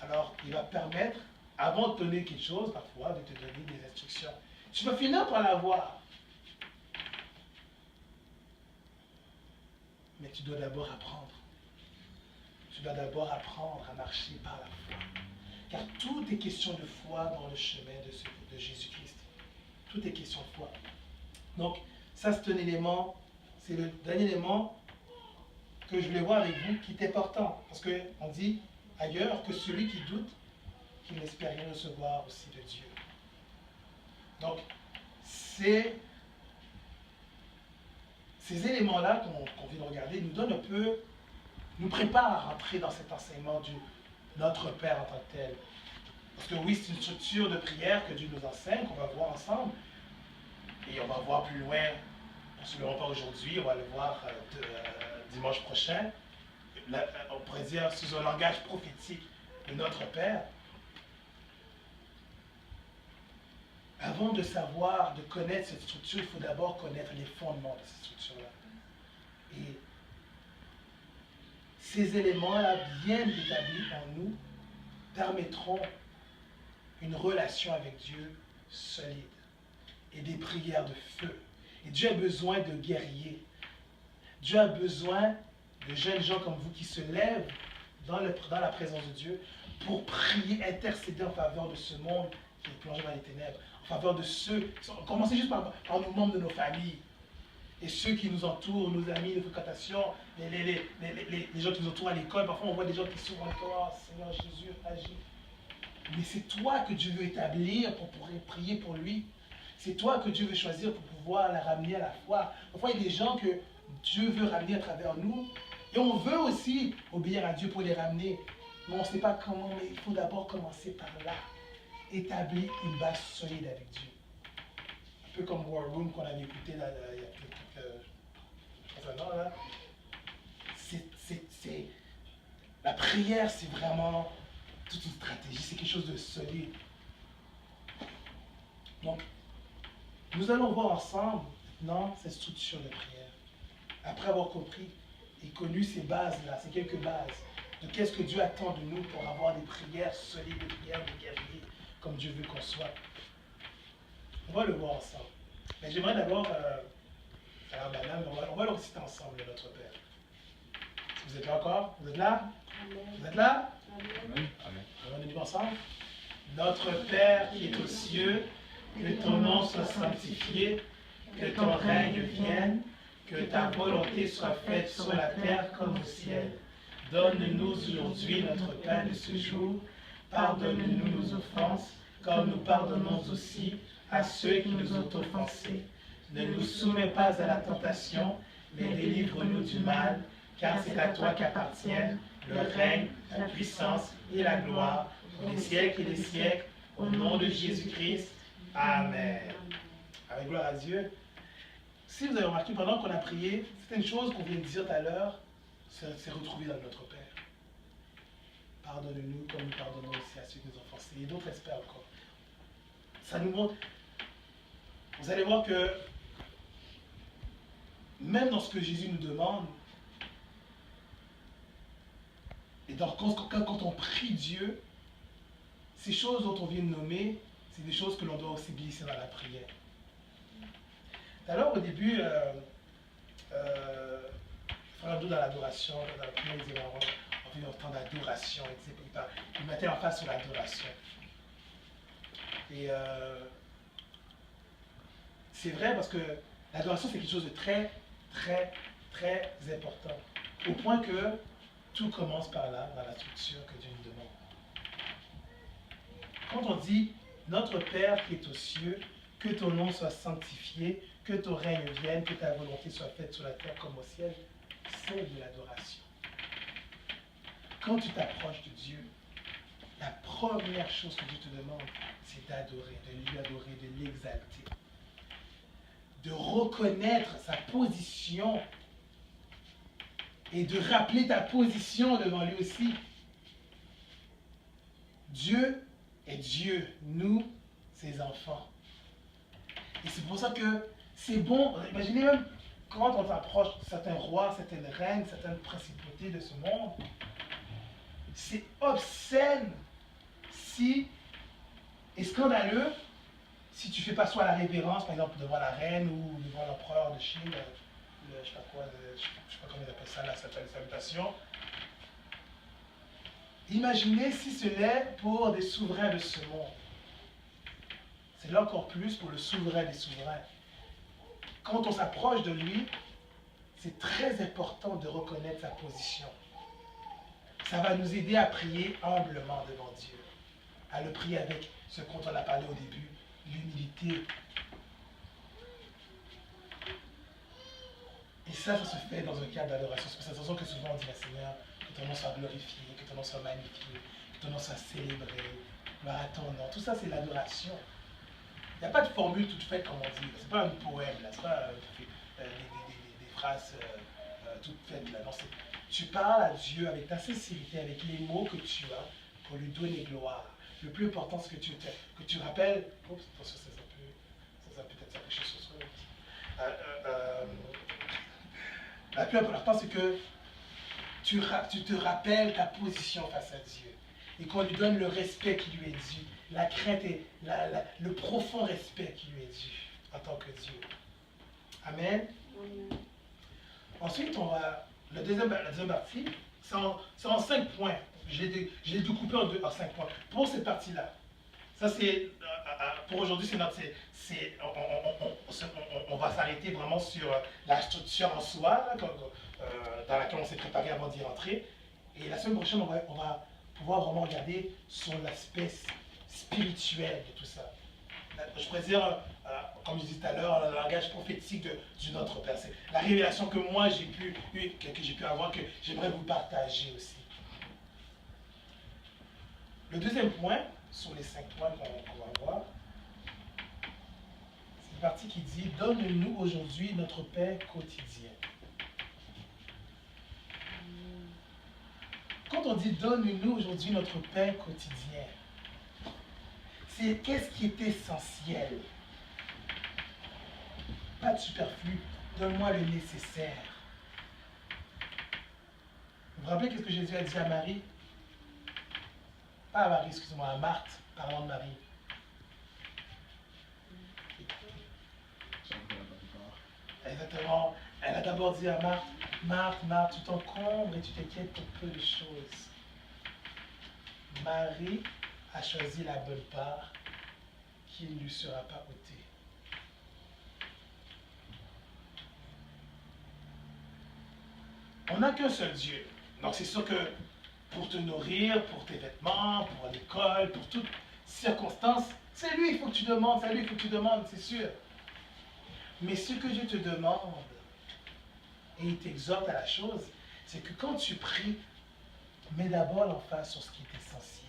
[SPEAKER 1] Alors, il va permettre, avant de te donner quelque chose, parfois, de te donner des instructions. Tu vas finir par l'avoir. Mais tu dois d'abord apprendre. Tu dois d'abord apprendre à marcher par la foi. Car tout est question de foi dans le chemin de Jésus-Christ. Tout est question de foi. Donc, ça c'est un élément, c'est le dernier élément que je voulais voir avec vous qui est important. Parce qu'on dit ailleurs que celui qui doute, qu'il n'espère rien recevoir aussi de Dieu. Donc, ces éléments-là qu'on vient de regarder nous donnent un peu, nous préparent à rentrer dans cet enseignement du notre Père en tant que tel. Parce que oui, c'est une structure de prière que Dieu nous enseigne, qu'on va voir ensemble. Et on va voir plus loin, on ne le verra pas aujourd'hui, on va le voir dimanche prochain. On pourrait dire sous un langage prophétique de notre Père. Avant de savoir, de connaître cette structure, il faut d'abord connaître les fondements de cette structure-là. Et ces éléments-là, bien établis en nous, permettront une relation avec Dieu solide et des prières de feu. Et Dieu a besoin de guerriers. Dieu a besoin de jeunes gens comme vous qui se lèvent dans la présence de Dieu pour prier, intercéder en faveur de ce monde qui est plongé dans les ténèbres, en faveur de ceux, commencez juste par nos membres de nos familles, et ceux qui nous entourent, nos amis, nos fréquentations, les gens qui nous entourent à l'école. Parfois on voit des gens qui s'ouvrent encore, oh, Seigneur Jésus, agis. Mais c'est toi que Dieu veut établir pour pouvoir prier pour lui. C'est toi que Dieu veut choisir pour pouvoir la ramener à la foi. Parfois il y a des gens que Dieu veut ramener à travers nous, et on veut aussi obéir à Dieu pour les ramener. Mais on ne sait pas comment, mais il faut d'abord commencer par là. Établir une base solide avec Dieu. Un peu comme War Room qu'on avait écouté là, il y a peut-être un an. Là. La prière, c'est vraiment toute une stratégie, c'est quelque chose de solide. Donc, nous allons voir ensemble maintenant cette structure de prière. Après avoir compris et connu ces bases-là, ces quelques bases, de qu'est-ce que Dieu attend de nous pour avoir des prières solides, des prières de guerriers, comme Dieu veut qu'on soit. On va le voir ensemble. Mais j'aimerais d'abord, on va le réciter ensemble, notre Père. Vous êtes là encore? Vous êtes là?
[SPEAKER 2] Amen.
[SPEAKER 1] Vous êtes là?
[SPEAKER 2] Amen.
[SPEAKER 1] On va le dire ensemble. Notre Père qui est aux cieux, que ton nom soit sanctifié, que ton règne vienne, que ta volonté soit faite sur la terre comme au ciel. Donne-nous aujourd'hui notre pain de ce jour. Pardonne-nous nos offenses, comme nous pardonnons aussi à ceux qui nous ont offensés. Ne nous soumets pas à la tentation, mais délivre-nous du mal, car c'est à toi qu'appartiennent le règne, la puissance et la gloire, pour les siècles et les siècles, au nom de Jésus-Christ. Amen. Avec gloire à Dieu. Si vous avez remarqué, pendant qu'on a prié, certaines choses qu'on vient de dire tout à l'heure s'est retrouvées dans notre Père. Pardonne-nous comme nous pardonnons aussi à ceux qui nous ont offensés. Et d'autres espèrent encore. Ça nous montre. Vous allez voir que même dans ce que Jésus nous demande, et quand on prie Dieu, ces choses dont on vient de nommer, c'est des choses que l'on doit aussi glisser dans la prière. Alors au début, Frère Abdou dans l'adoration, dans la prière, il disait on vit un temps d'adoration, il mettait l'emphase sur l'adoration. Et c'est vrai parce que l'adoration c'est quelque chose de très, très, très important. Au point que Tout commence par là, dans la structure que Dieu nous demande. Quand on dit notre Père qui est aux cieux, que ton nom soit sanctifié, que ton règne vienne, que ta volonté soit faite sur la terre comme au ciel, c'est de l'adoration. Quand tu t'approches de Dieu, la première chose que Dieu te demande, c'est d'adorer, de lui adorer, de l'exalter. De reconnaître sa position et de rappeler ta position devant lui aussi. Dieu est Dieu, nous, ses enfants. Et c'est pour ça que c'est bon, imaginez même quand on s'approche de certains rois, certaines reines, certaines principautés de ce monde, c'est obscène et scandaleux si tu ne fais pas soit la révérence, par exemple, devant la reine ou devant l'empereur de Chine, je ne sais pas quoi, je sais pas comment ils appellent ça, la salutation. Imaginez si ce n'est pour des souverains de ce monde. C'est là encore plus pour le souverain des souverains. Quand on s'approche de lui, c'est très important de reconnaître sa position. Ça va nous aider à prier humblement devant Dieu, à le prier avec ce dont on a parlé au début, l'humilité. Et ça se fait dans un cadre d'adoration. C'est pour cette raison que souvent on dit à Seigneur, que ton nom soit glorifié, que ton nom soit magnifié, que ton nom soit célébré, gloire à ton nom. Tout ça, c'est l'adoration. Il n'y a pas de formule toute faite, comme on dit. Ce n'est pas un poème, ce n'est pas des phrases toutes faites. Là. Non, tu parles à Dieu avec ta sincérité, avec les mots que tu as, pour lui donner gloire. Le plus important, c'est que tu rappelles. Oups, attention, ça peut-être s'afficher sur soi. La plus importante, c'est que tu te rappelles ta position face à Dieu. Et qu'on lui donne le respect qui lui est dû, la crainte et le profond respect qui lui est dû en tant que Dieu. Amen. Ensuite, la deuxième partie, c'est en 5 points. Je l'ai découpé en 5 points. Pour cette partie-là, ça c'est, pour aujourd'hui, on va s'arrêter vraiment sur la structure en soi, là, dans laquelle on s'est préparé avant d'y rentrer. Et la semaine prochaine, on va pouvoir vraiment regarder sur l'aspect spirituel de tout ça. Je pourrais dire, comme je disais tout à l'heure, le langage prophétique du Notre Père. C'est la révélation que moi j'ai pu avoir, que j'aimerais vous partager aussi. Le deuxième point, sur les 5 points qu'on va voir, c'est une partie qui dit « Donne-nous aujourd'hui notre pain quotidien ». Quand on dit « Donne-nous aujourd'hui notre pain quotidien », c'est qu'est-ce qui est essentiel. Pas de superflu, donne-moi le nécessaire. Vous vous rappelez qu'est-ce que Jésus a dit à Marie? Pas à Marie, excusez-moi, à Marthe, parlant de Marie. Exactement. Elle a d'abord dit à Marthe, Marthe, tu t'encombres et tu t'inquiètes pour peu de choses. Marie a choisi la bonne part qui ne lui sera pas ôtée. On n'a qu'un seul Dieu. Donc c'est sûr que pour te nourrir, pour tes vêtements, pour l'école, pour toutes circonstances, c'est lui, il faut que tu demandes, c'est lui, il faut que tu demandes, c'est sûr. Mais ce que Dieu te demande, et il t'exhorte à la chose, c'est que quand tu pries, mets d'abord l'emphase sur ce qui est essentiel.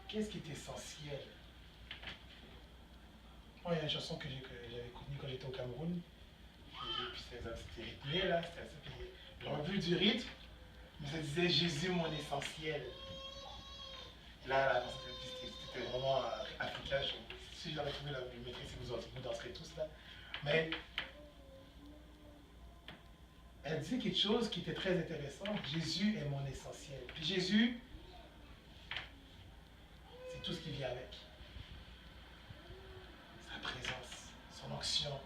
[SPEAKER 1] Qu'est-ce qui est essentiel? Moi, il y a une chanson que j'avais connue quand j'étais au Cameroun. Et puis c'était rythmé, là, c'était le revue du rythme. Mais ça disait Jésus, mon essentiel. Là c'était vraiment africain. Si j'avais trouvé la maîtrise, vous danserez tous là. Mais elle disait quelque chose qui était très intéressant. Jésus est mon essentiel. Puis Jésus, c'est tout ce qui vient avec. Sa présence, son onction,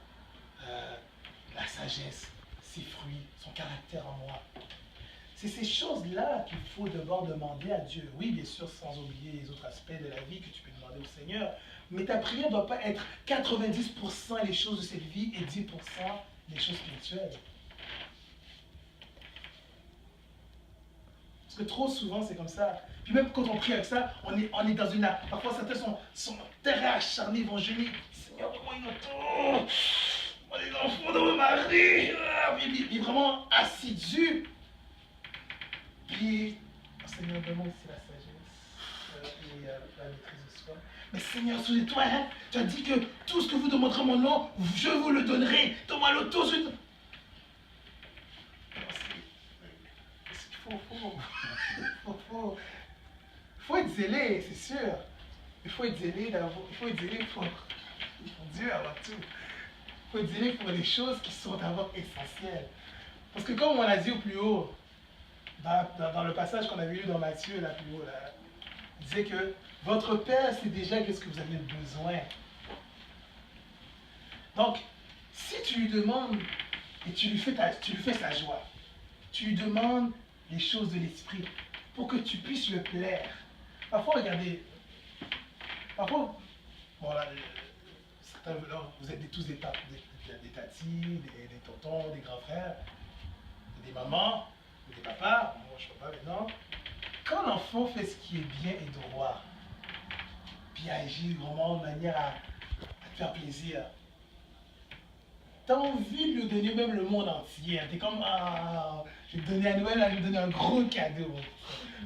[SPEAKER 1] la sagesse, ses fruits, son caractère en moi. C'est ces choses-là qu'il faut d'abord demander à Dieu. Oui, bien sûr, sans oublier les autres aspects de la vie que tu peux demander au Seigneur. Mais ta prière ne doit pas être 90% les choses de cette vie et 10% les choses spirituelles. Parce que trop souvent, c'est comme ça. Puis même quand on prie avec ça, on est dans une... Parfois, certains sont très acharnés, vont jeûner. Seigneur, comment ils ont tout. Les enfants de mon mari. Puis vraiment assidus. Puis, Seigneur, donne-moi aussi la sagesse et la maîtrise de soi. Mais Seigneur, souviens-toi, hein, tu as dit que tout ce que vous demanderez en mon nom, je vous le donnerai. Donne-moi-le tout. Faut être zélé, c'est sûr. Il faut être zélé pour Dieu avant tout. Il faut être zélé pour les choses qui sont d'abord essentielles. Parce que comme on l'a dit au plus haut, dans le passage qu'on avait lu dans Matthieu, là plus haut, là, il disait que votre Père sait déjà qu'est-ce que vous avez besoin. Donc, si tu lui demandes et tu lui fais sa joie, tu lui demandes les choses de l'esprit pour que tu puisses le plaire. Parfois, regardez, parfois, bon là, certains, là, vous êtes tous des tatis, des tontons, des grands frères, des mamans, des papas, moi je ne peux pas maintenant. Quand l'enfant fait ce qui est bien et droit, puis agit vraiment de manière à te faire plaisir, tu as envie de lui donner même le monde entier. Tu es comme, je vais te donner à Noël, je vais te donner un gros cadeau.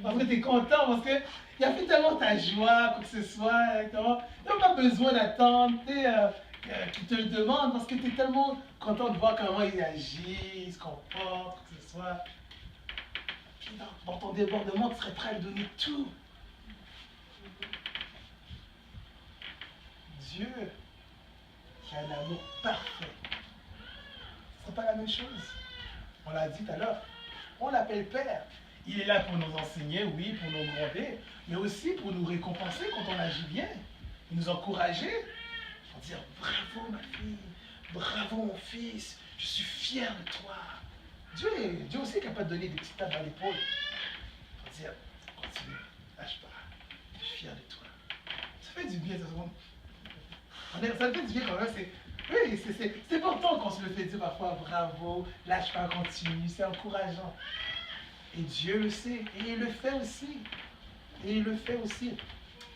[SPEAKER 1] Parce que tu es content, parce qu'il a fait tellement ta joie, quoi que ce soit. Tu n'as pas besoin d'attendre qu'il te le demande, parce que tu es tellement content de voir comment il agit, il se comporte, quoi que ce soit. Puis dans ton débordement, tu serais prêt à lui donner tout. Dieu, qui a un amour parfait, ce n'est pas la même chose. On l'a dit tout à l'heure. On l'appelle Père. Il est là pour nous enseigner, oui, pour nous gronder, mais aussi pour nous récompenser quand on agit bien, nous encourager, pour dire bravo ma fille, bravo mon fils, je suis fier de toi. Dieu aussi est capable de donner des petites tapes à l'épaule, pour dire continue, lâche pas, je suis fier de toi. Ça fait du bien, ça fait du bien quand même, oui, c'est important qu'on se le fait dire parfois, bravo, lâche pas, continue, c'est encourageant. Et Dieu le sait, et il le fait aussi. Et il le fait aussi.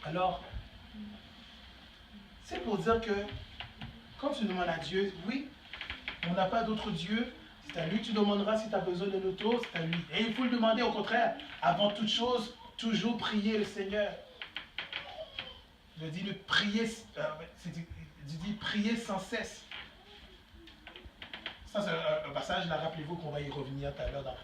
[SPEAKER 1] Alors, c'est pour dire que quand tu demandes à Dieu, oui, on n'a pas d'autre Dieu, c'est à lui que tu demanderas si tu as besoin de l'auto, c'est à lui. Et il faut le demander au contraire. Avant toute chose, toujours prier le Seigneur. Je dis le prier, je dis prier sans cesse. Ça, c'est un passage, là, rappelez-vous qu'on va y revenir tout à l'heure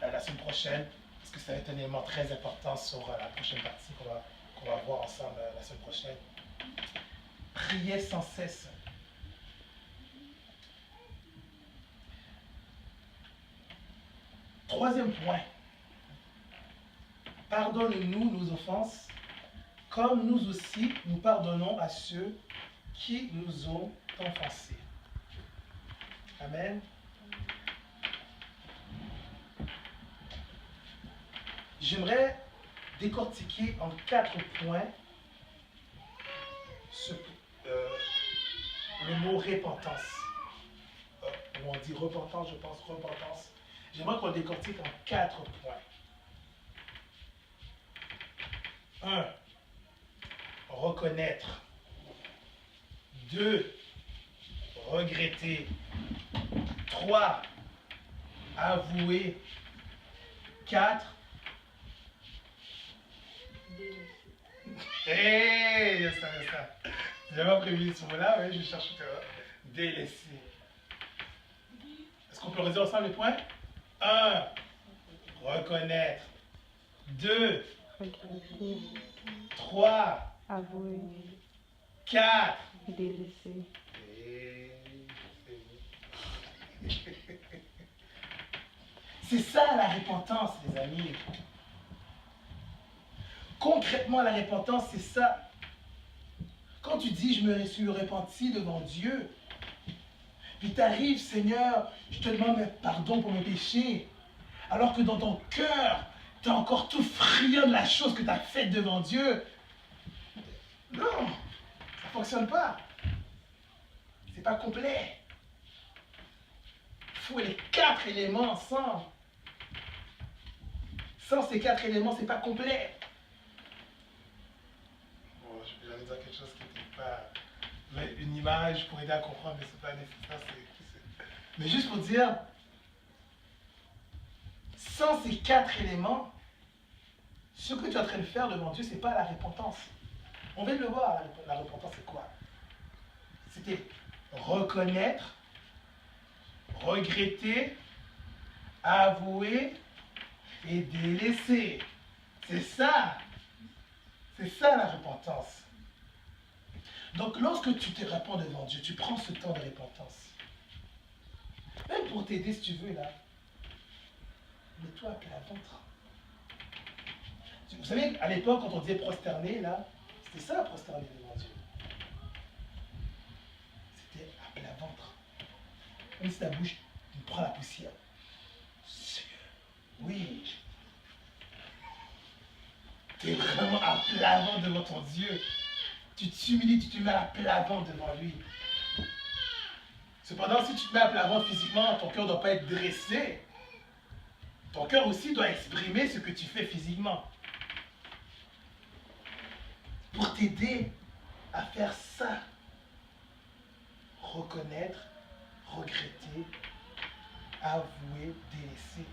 [SPEAKER 1] la semaine prochaine, parce que ça va être un élément très important sur la prochaine partie qu'on va voir ensemble la semaine prochaine. Priez sans cesse. Troisième point. Pardonne-nous nos offenses, comme nous aussi nous pardonnons à ceux qui nous ont offensés. Amen. J'aimerais décortiquer en 4 points le mot repentance. On dit repentance, je pense repentance. J'aimerais qu'on décortique en 4 points. 1. Reconnaître. 2. Regretter. 3. Avouer. 4. Hey, il y a ça. J'avais pas prévu ce mot-là, mais je cherche tout à l'heure. Délaisser. Est-ce qu'on peut redire ensemble les points? 1. Reconnaître. 2. 3.
[SPEAKER 2] Avouer.
[SPEAKER 1] 4.
[SPEAKER 2] Délaisser.
[SPEAKER 1] C'est ça la repentance, les amis. Concrètement, la repentance, c'est ça. Quand tu dis, je me suis repenti devant Dieu, puis tu arrives, Seigneur, je te demande pardon pour mes péchés, alors que dans ton cœur, tu es encore tout friand de la chose que tu as faite devant Dieu. Non, ça ne fonctionne pas. C'est pas complet. Il faut les 4 éléments ensemble. Sans ces 4 éléments, c'est pas complet. Bon, je vais dire quelque chose qui n'était pas une image pour aider à comprendre, mais c'est pas nécessaire. Mais juste pour dire, sans ces 4 éléments, ce que tu es en train de faire devant Dieu, ce n'est pas la repentance. On vient de le voir, la repentance, c'est quoi? C'était reconnaître, regretter, avouer et délaisser. C'est ça. C'est ça la repentance. Donc lorsque tu te répands devant Dieu, tu prends ce temps de repentance. Même pour t'aider si tu veux là, mets-toi à plat ventre. Vous savez, à l'époque, quand on disait prosterner, là, c'était ça, prosterner devant Dieu. C'était à plat ventre. Même si ta bouche prend la poussière. Oui. Tu es vraiment à plat ventre devant ton Dieu. Tu t'humilies, tu te mets à plat ventre devant lui. Cependant, si tu te mets à plat ventre physiquement, ton cœur ne doit pas être dressé. Ton cœur aussi doit exprimer ce que tu fais physiquement. Pour t'aider à faire ça. Reconnaître, regretter, avouer, délaisser.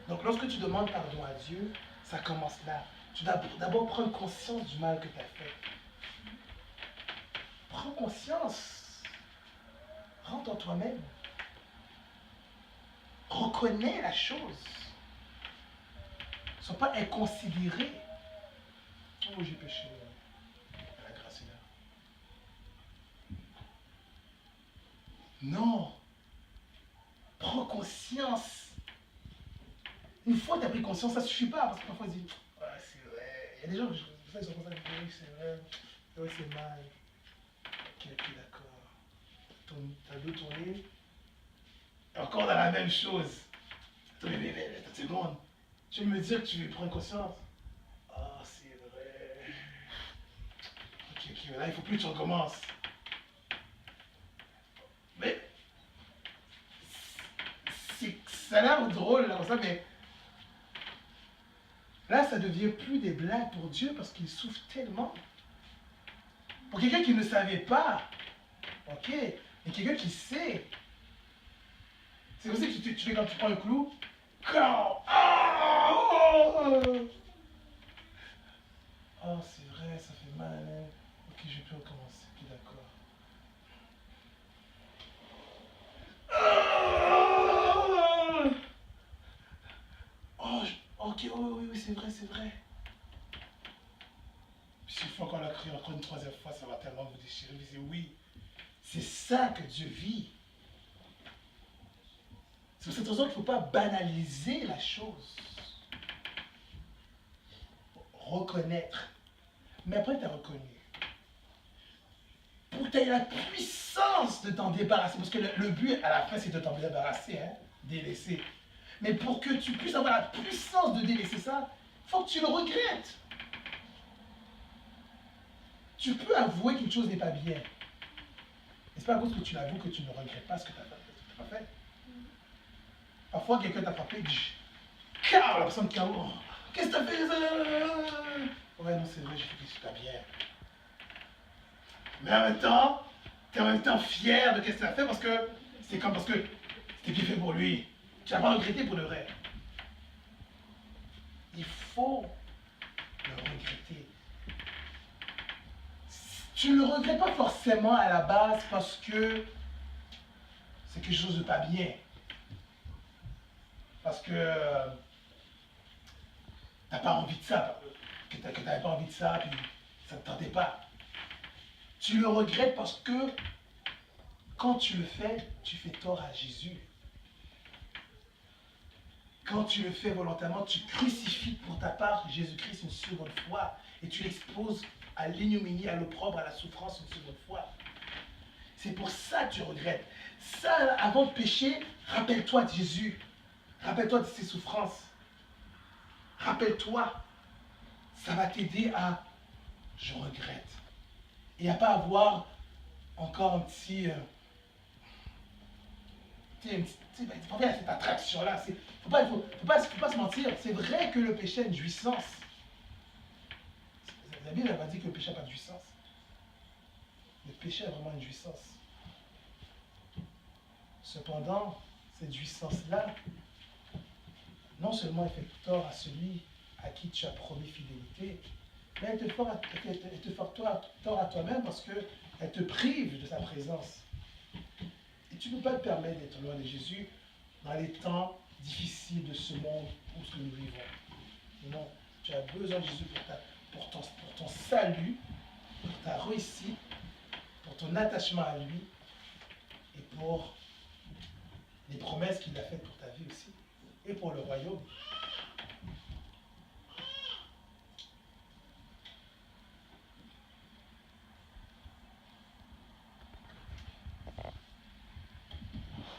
[SPEAKER 1] Donc lorsque tu demandes pardon à Dieu, ça commence là. Tu dois d'abord prendre conscience du mal que tu as fait. Prends conscience. Rentre en toi-même. Reconnais la chose. Ne sois pas inconsidéré. Oh, j'ai péché. La grâce est là. Non. Prends conscience. Une fois que tu as pris conscience, ça ne suffit pas. Parce que parfois, ils disent, ah, c'est vrai. Il y a des gens qui sont comme ça, oui, c'est vrai. Oui, c'est mal. Ok, d'accord. Ta dos tourné. Encore dans la même chose. Attends, mais attends une seconde. Tu veux me dire que tu veux prendre conscience? Ah, c'est vrai. Ok, mais là, il ne faut plus que tu recommences. Mais, ça a l'air drôle, là, comme ça, mais là, ça devient plus des blagues pour Dieu parce qu'il souffre tellement. Pour quelqu'un qui ne savait pas, ok, et quelqu'un qui sait, c'est aussi que tu fais quand tu prends un clou. Oh, oh c'est vrai, ça fait mal. Hein. Ok, je peux recommencer. Ok, d'accord. Oh, ok, oui, c'est vrai, c'est vrai. S'il faut encore la crier encore une 3e fois, ça va tellement vous déchirer. Vous dites oui, c'est ça que Dieu vit. C'est pour cette raison qu'il ne faut pas banaliser la chose. Reconnaître. Mais après, tu as reconnu. Pour que tu aies la puissance de t'en débarrasser, parce que le but à la fin, c'est de t'en débarrasser, hein, délaisser. Mais pour que tu puisses avoir la puissance de délaisser ça, il faut que tu le regrettes. Tu peux avouer qu'une chose n'est pas bien. Et c'est pas à cause que tu l'avoues que tu ne regrettes pas ce que tu n'as pas fait. Parfois, quelqu'un t'a frappé, la personne KO. Qu'est-ce que t'as fait? Ouais, non, c'est vrai, j'ai fait quelque chose de pas bien. Mais en même temps, tu es en même temps fier de ce que tu as fait parce que c'est comme parce que c'était bien fait pour lui. Tu n'as pas regretté pour le vrai. Il faut le regretter. Tu ne le regrettes pas forcément à la base parce que c'est quelque chose de pas bien. Parce que tu n'as pas envie de ça, que tu n'avais pas envie de ça, puis ça ne te tentait pas. Tu le regrettes parce que quand tu le fais, tu fais tort à Jésus. Quand tu le fais volontairement, tu crucifies pour ta part Jésus-Christ une seconde fois et tu l'exposes à l'ignominie, à l'opprobre, à la souffrance une seconde fois. C'est pour ça que tu regrettes. Ça, avant de pécher, rappelle-toi de Jésus. Rappelle-toi de ses souffrances. Rappelle-toi. Ça va t'aider à « je regrette ». Et à ne pas avoir encore un petit il y a cette attraction-là. Il ne faut pas se mentir. C'est vrai que le péché a une jouissance. La Bible n'a pas dit que le péché n'a pas de jouissance. Le péché a vraiment une jouissance. Cependant, cette jouissance-là, non seulement elle fait tort à celui à qui tu as promis fidélité, mais elle te fait tort à toi-même parce qu'elle te prive de sa présence. Et tu ne peux pas te permettre d'être loin de Jésus dans les temps difficiles de ce monde où nous vivons. Non, tu as besoin de Jésus pour ton salut, pour ta réussite, pour ton attachement à lui et pour les promesses qu'il a faites pour ta vie aussi et pour le royaume.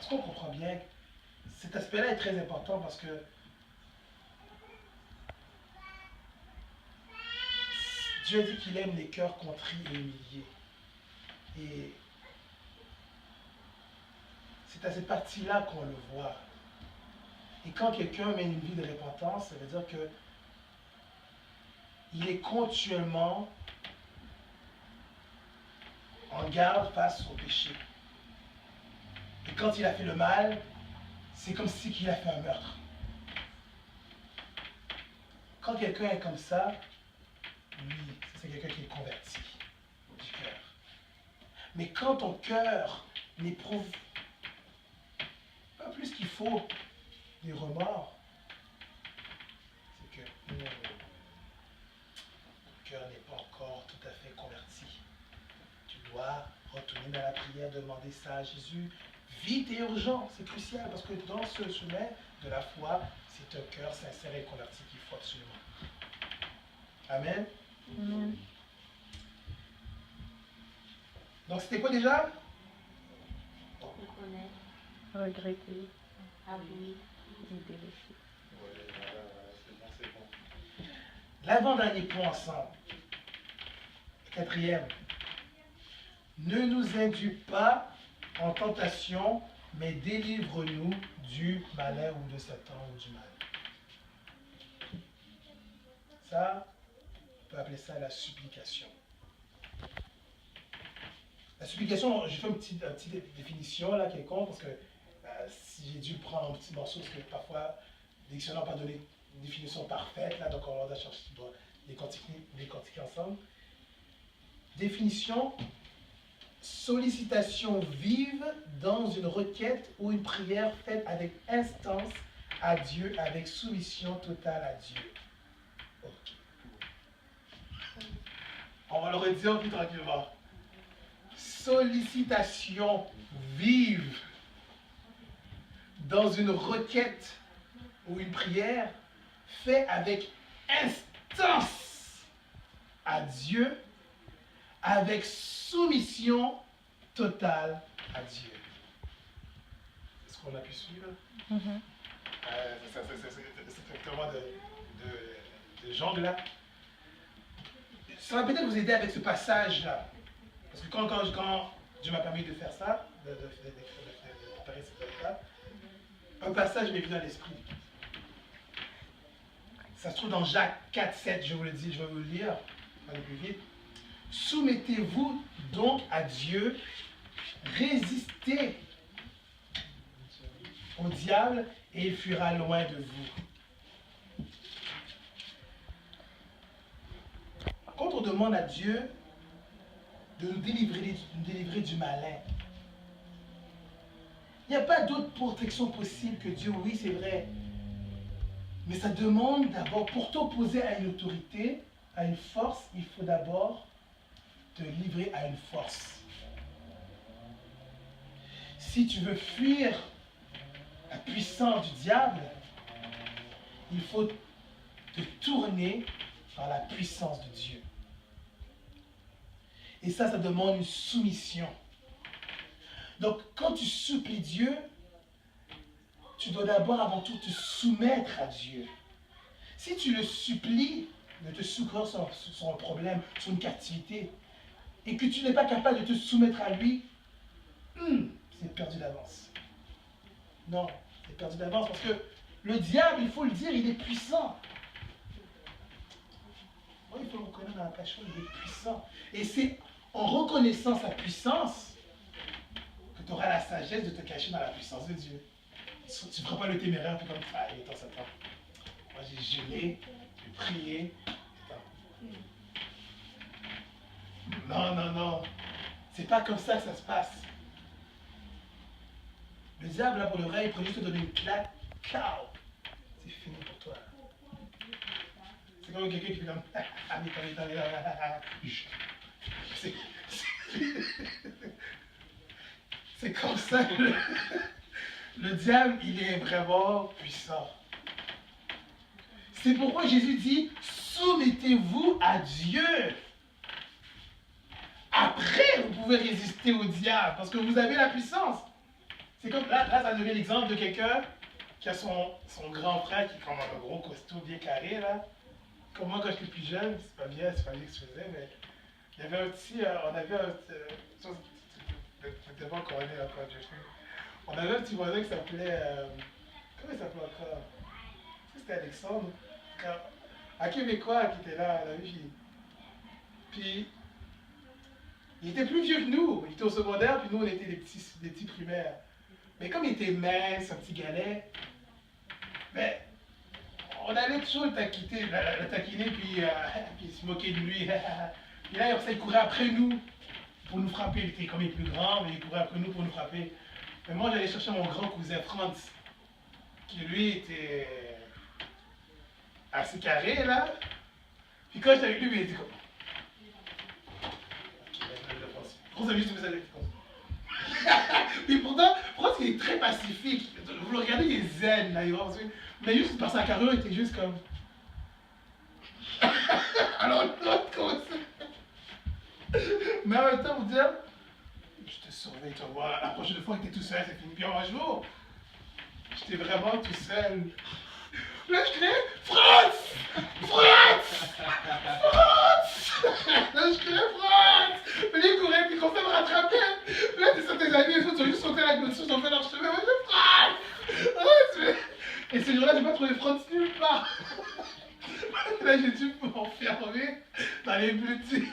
[SPEAKER 1] Est-ce qu'on comprend bien? Cet aspect-là est très important parce que Dieu dit qu'il aime les cœurs contris et humiliés. Et c'est à cette partie-là qu'on le voit. Et quand quelqu'un mène une vie de repentance, ça veut dire que il est continuellement en garde face au péché. Et quand il a fait le mal, c'est comme si il a fait un meurtre. Quand quelqu'un est comme ça, oui, c'est quelqu'un qui est converti du cœur. Mais quand ton cœur n'éprouve pas plus qu'il faut des remords, c'est que ton cœur n'est pas encore tout à fait converti. Tu dois retourner dans la prière, demander ça à Jésus. Vite et urgent, c'est crucial parce que dans ce chemin de la foi, c'est un cœur sincère et converti qu'il faut absolument. Amen.
[SPEAKER 2] Amen.
[SPEAKER 1] Donc c'était quoi déjà?
[SPEAKER 3] Reconnaître,
[SPEAKER 2] Regretter
[SPEAKER 3] avouer.
[SPEAKER 2] et délaisser.
[SPEAKER 4] C'est bon.
[SPEAKER 1] L'avant-dernier point ensemble. Quatrième. Ne nous induis pas en tentation, mais délivre-nous du malin ou de Satan ou du mal. Ça, on peut appeler ça la supplication. La supplication, j'ai fait une petite définition là quelconque parce que si j'ai dû prendre un petit morceau parce que parfois les dictionnaires n'ont pas donné une définition parfaite là, donc on doit chercher, on doit les quantifier ensemble. Définition: sollicitation vive dans une requête ou une prière faite avec instance à Dieu, avec soumission totale à Dieu. Ok. On va le redire plus tranquillement. Sollicitation vive dans une requête ou une prière faite avec instance à Dieu, avec soumission totale à Dieu. Est-ce qu'on a pu suivre? C'est vraiment de jongle là. Ça va peut-être vous aider avec ce passage-là. Parce que quand Dieu m'a permis de faire ça, de préparer cette lettre-là, un passage m'est venu dans l'esprit. Ça se trouve dans Jacques 4, 7, je vous le dis, je vais vous le lire, aller plus vite. Soumettez-vous donc à Dieu, résistez au diable et il fuira loin de vous. Quand on demande à Dieu de nous délivrer du malin, il n'y a pas d'autre protection possible que Dieu, oui c'est vrai. Mais ça demande d'abord, pour t'opposer à une autorité, à une force, il faut d'abord te livrer à une force. Si tu veux fuir la puissance du diable, il faut te tourner vers la puissance de Dieu. Et ça demande une soumission. Donc, quand tu supplies Dieu, tu dois d'abord, avant tout, te soumettre à Dieu. Si tu le supplies de te secourir sur un problème, sur une captivité, et que tu n'es pas capable de te soumettre à lui, c'est perdu d'avance. Non, c'est perdu d'avance parce que le diable, il faut le dire, il est puissant. Oui, il faut le reconnaître dans la passion, il est puissant. Et c'est en reconnaissant sa puissance que tu auras la sagesse de te cacher dans la puissance de Dieu. Tu ne feras pas le téméraire, puis comme ça, il est temps, ça temps. Moi, j'ai gelé, j'ai prié. Non, non, non. C'est pas comme ça que ça se passe. Le diable, là, pour le vrai, il pourrait juste te donner une claque. Ciao. C'est fini pour toi. C'est comme quelqu'un qui fait comme... C'est... C'est comme ça. Le diable, il est vraiment puissant. C'est pourquoi Jésus dit, soumettez-vous à Dieu. Après, vous pouvez résister au diable, parce que vous avez la puissance. C'est comme, là, ça devient l'exemple de quelqu'un qui a son grand frère qui est comme un gros costaud bien carré, là. Comme moi, quand j'étais plus jeune, c'est pas bien ce que je faisais, mais il y avait un petit, on avait un on avait un petit voisin qui s'appelait, comment il s'appelait encore? C'était Alexandre. Un Québécois qui était là, la vie. Puis, il était plus vieux que nous. Il était au secondaire, puis nous, on était des petits primaires. Mais comme il était mince, un petit galet, ben, on allait toujours le taquiner, puis se moquer de lui. Puis là, il courait après nous pour nous frapper. Il était comme il est plus grand, mais il courait après nous pour nous frapper. Mais moi, j'allais chercher mon grand cousin Franz, qui lui était assez carré, là. Puis quand j'étais avec lui, il était comme... Franz a juste fait ça avec Franz. Puis pourtant, Franz, il est très pacifique. Vous le regardez, il est zen, là. Mais juste par sa carrure, il était juste comme... Alors l'autre, comment ça? Mais en même temps, vous dire, je te surveille, tu vas voir, la prochaine fois que tu es tout seul, c'est fini. Puis un jour, j'étais vraiment tout seul. Là, je criais, Franz! Franz! Franz! Là, je criais, Franz! Puis il courait, puis il commençait à me rattraper. Là, tes amis, les autres, ils ont juste sauté à la gauche, ils ont fait leur chemin. Moi, je dis, Franz! Et ce jour-là, j'ai pas trouvé Franz nulle part. Là, j'ai dû m'enfermer dans les boutiques.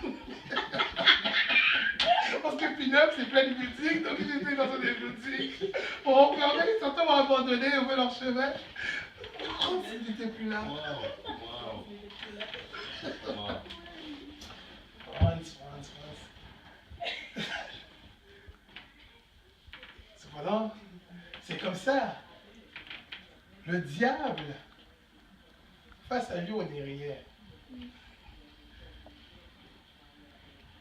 [SPEAKER 1] Parce que Pinop, c'est plein de boutiques, donc j'étais dans des boutiques. Pour m'enfermer, certains m'ont abandonné, ils ont fait leur chemin. Franz, il n'était plus là. Franz. Cependant, c'est comme ça. Le diable, face à lui, on n'est rien.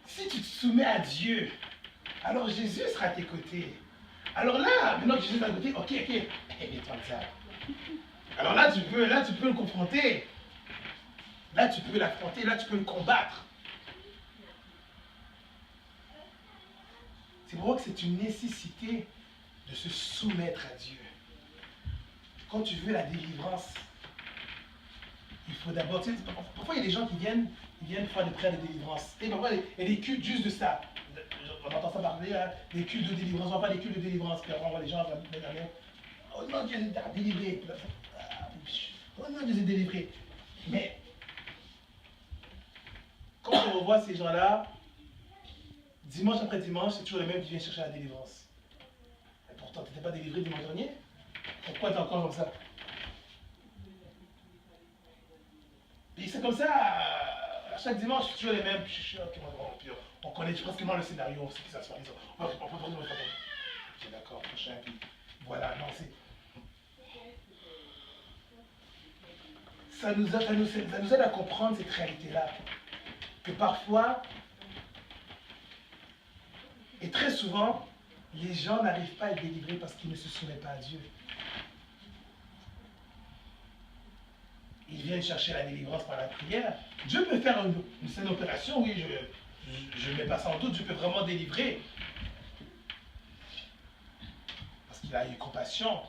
[SPEAKER 1] Si tu te soumets à Dieu, alors Jésus sera à tes côtés. Alors là, maintenant que Jésus est à tes côtés, ok, mets-toi le diable. Alors là, tu peux le confronter. Là, tu peux l'affronter, là, tu peux le combattre. C'est pour moi que c'est une nécessité de se soumettre à Dieu. Quand tu veux la délivrance, il faut d'abord... Tu sais, parfois, il y a des gens qui viennent faire des prières de délivrance. Et parfois, il y a des cultes juste de ça. On entend ça parler, hein, des cultes de délivrance. On va faire des cultes de délivrance. Puis après, on voit les gens mettre la main. Oh non, Dieu t'a délivré. Oh non, Dieu t'a délivré. Mais, quand on revoit ces gens-là, dimanche après dimanche, c'est toujours les mêmes qui viennent chercher la délivrance. Et pourtant, tu n'étais pas délivré dimanche dernier? Pourquoi tu es encore comme ça? Et c'est comme ça, à chaque dimanche, c'est toujours les mêmes. On connaît pratiquement le scénario, on sait que ça se passe. Ok, d'accord, prochain, puis voilà, non, c'est... Ça nous aide à comprendre cette réalité-là. Que parfois, et très souvent, les gens n'arrivent pas à être délivrés parce qu'ils ne se soumettent pas à Dieu. Ils viennent chercher la délivrance par la prière. Dieu peut faire une saine opération, oui, je ne mets pas ça en doute, Dieu peut vraiment délivrer. Parce qu'il a eu compassion.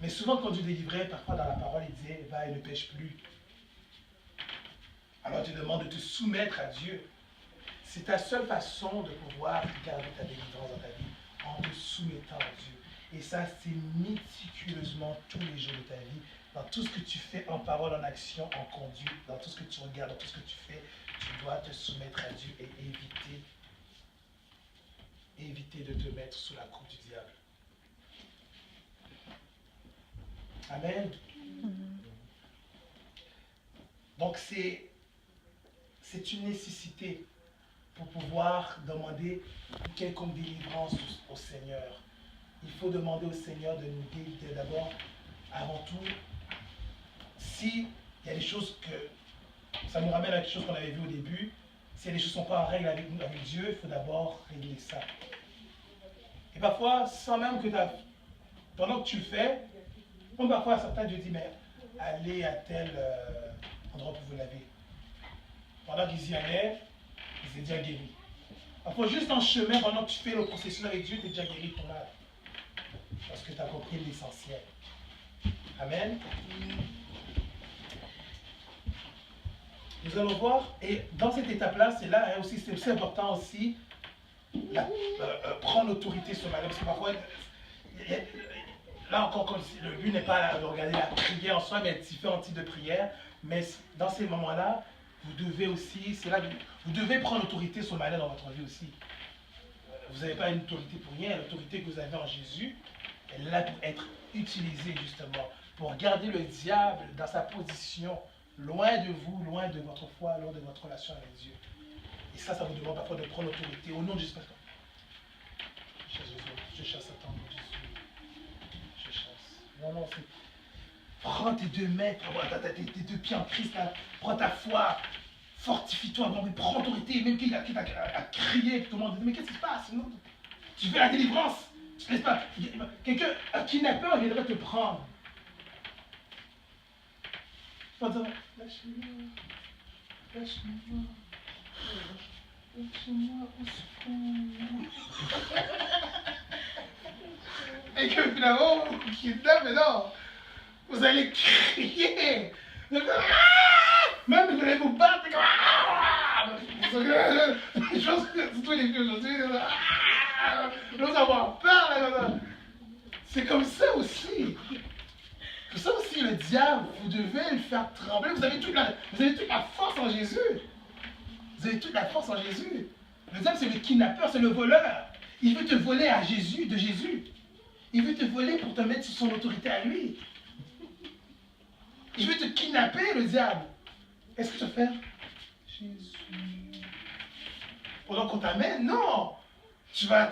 [SPEAKER 1] Mais souvent, quand Dieu délivrait, parfois dans la parole, il disait, va et ne pêche plus. Alors tu demandes de te soumettre à Dieu. C'est ta seule façon de pouvoir garder ta délivrance dans ta vie, en te soumettant à Dieu. Et ça, c'est méticuleusement tous les jours de ta vie. Dans tout ce que tu fais en parole, en action, en conduite, dans tout ce que tu regardes, dans tout ce que tu fais, tu dois te soumettre à Dieu et éviter de te mettre sous la coupe du diable. Amen. Donc c'est une nécessité pour pouvoir demander une quelconque délivrance au Seigneur. Il faut demander au Seigneur de nous délivrer d'abord, avant tout. Si il y a des choses que, ça nous ramène à quelque chose qu'on avait vu au début, si les choses ne sont pas en règle avec nous, avec Dieu, il faut d'abord régler ça. Et parfois, sans même que pendant que tu le fais, comme parfois certains Dieu dit, mais allez à tel endroit pour vous laver. Pendant qu'ils y allaient, ils étaient déjà guéris. Parfois, juste en chemin, pendant que tu fais le processus avec Dieu, tu es déjà guéri de ton mal. Parce que tu as compris l'essentiel. Amen. Nous allons voir, et dans cette étape-là, c'est là hein, aussi, c'est aussi important aussi, prendre l'autorité sur ma vie. Parce que parfois, là encore, le but n'est pas de regarder la prière en soi, mais il y a différents types de prières. Mais dans ces moments-là, vous devez aussi, c'est là, vous devez prendre l'autorité sur le malheur dans votre vie aussi. Vous n'avez pas une autorité pour rien, l'autorité que vous avez en Jésus, elle est là pour être utilisée justement, pour garder le diable dans sa position, loin de vous, loin de votre foi, loin de votre relation avec Dieu. Et ça vous demande parfois de prendre l'autorité au nom de Jésus. Je chasse Satan, Jésus. Je chasse. Non, c'est... Prends tes 2 mètres, tes 2 pieds en Christ, là. Prends ta foi, fortifie-toi, prends l'autorité, même qu'il a crié, tout le monde dit, mais qu'est-ce qui se passe? Non, tu fais la délivrance, n'est-ce pas? Quelqu'un qui n'a peur viendrait te prendre. Lâche-moi, lâche-moi, lâche-moi, au secours. Et que finalement, vous kidnappez, mais non, vous allez crier. Même vous allez vous battre. Je pense que c'est tous les filles aujourd'hui. Nous avoir peur. Là. C'est comme ça aussi. C'est ça aussi le diable. Vous devez le faire trembler. Vous avez toute la force en Jésus. Vous avez toute la force en Jésus. Le diable, c'est le kidnappeur, c'est le voleur. Il veut te voler à Jésus, de Jésus. Il veut te voler pour te mettre sous son autorité à lui. Il veut te kidnapper, le diable. Qu'est-ce que tu vas faire? Jésus. Pendant qu'on t'amène, non. Tu vas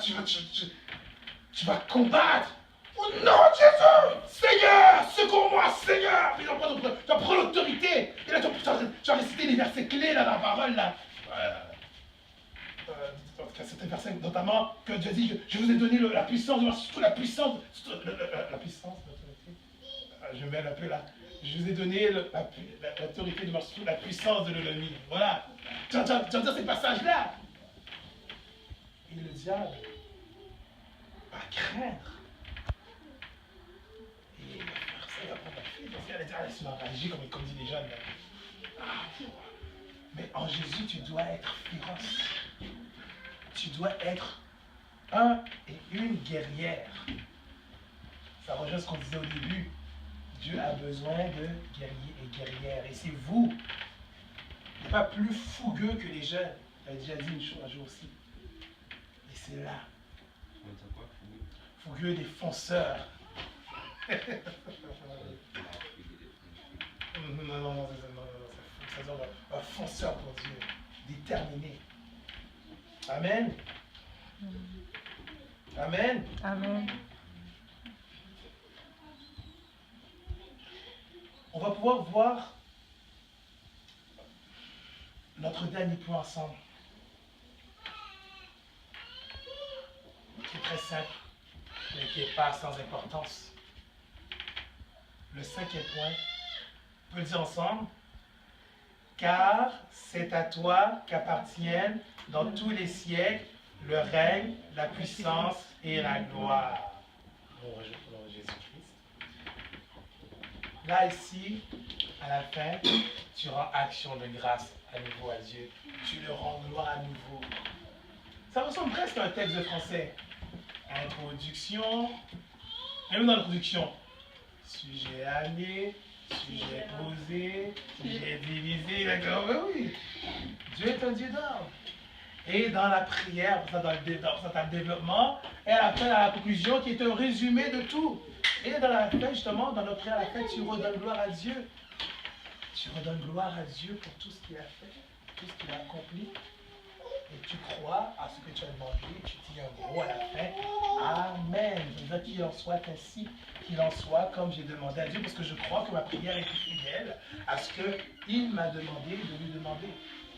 [SPEAKER 1] combattre. Oh non, Jésus! Seigneur, secours-moi, Seigneur! Tu vas prendre l'autorité. Et là, tu vas réciter les versets clés là, dans la parole. Là. Certains versets, notamment, que Dieu dit, je vous ai donné la puissance, surtout la puissance, la puissance, je mets un peu là. Je vous ai donné l'autorité de marcher sous la puissance de l'ennemi. Voilà. Tu vas dire ces passages-là. Et le diable va craindre. Et il va faire ça, il va prendre la fuite. Parce qu'il va dire, c'est enragé, comme disent les jeunes. Mais en Jésus, tu dois être féroce. Tu dois être un et une guerrière. Ça rejoint ce qu'on disait au début. Dieu a besoin de guerriers et guerrières. Et c'est vous. Il n'est pas plus fougueux que les jeunes. J'avais déjà dit une chose un jour aussi. Et c'est là. Fougueux des fonceurs. non, ça donne un fonceur pour Dieu. Déterminé. Amen. Amen.
[SPEAKER 2] Amen.
[SPEAKER 1] On va pouvoir voir notre dernier point ensemble. Qui est très simple, mais qui n'est pas sans importance. Le 5e point, on peut le dire ensemble. Car c'est à toi qu'appartiennent dans tous les siècles le règne, la puissance et la gloire. Bon, Jésus-Christ. Là, ici, à la fin, tu rends action de grâce à nouveau à Dieu. Tu le rends gloire à nouveau. Ça ressemble presque à un texte de français. Introduction, Même dans l'introduction. Sujet amené, sujet posé, sujet divisé, d'accord? Oui. Dieu est un Dieu d'ordre. Et dans la prière, dans le développement, et à la fin, dans la conclusion, qui est un résumé de tout. Et dans la fin, justement, dans notre prière à la fin, tu redonnes gloire à Dieu. Tu redonnes gloire à Dieu pour tout ce qu'il a fait, tout ce qu'il a accompli. Et tu crois à ce que tu as demandé, tu dis un gros à la fin. Amen. Je veux dire qu'il en soit ainsi, qu'il en soit comme j'ai demandé à Dieu, parce que je crois que ma prière est fidèle à ce qu'il m'a demandé de lui demander.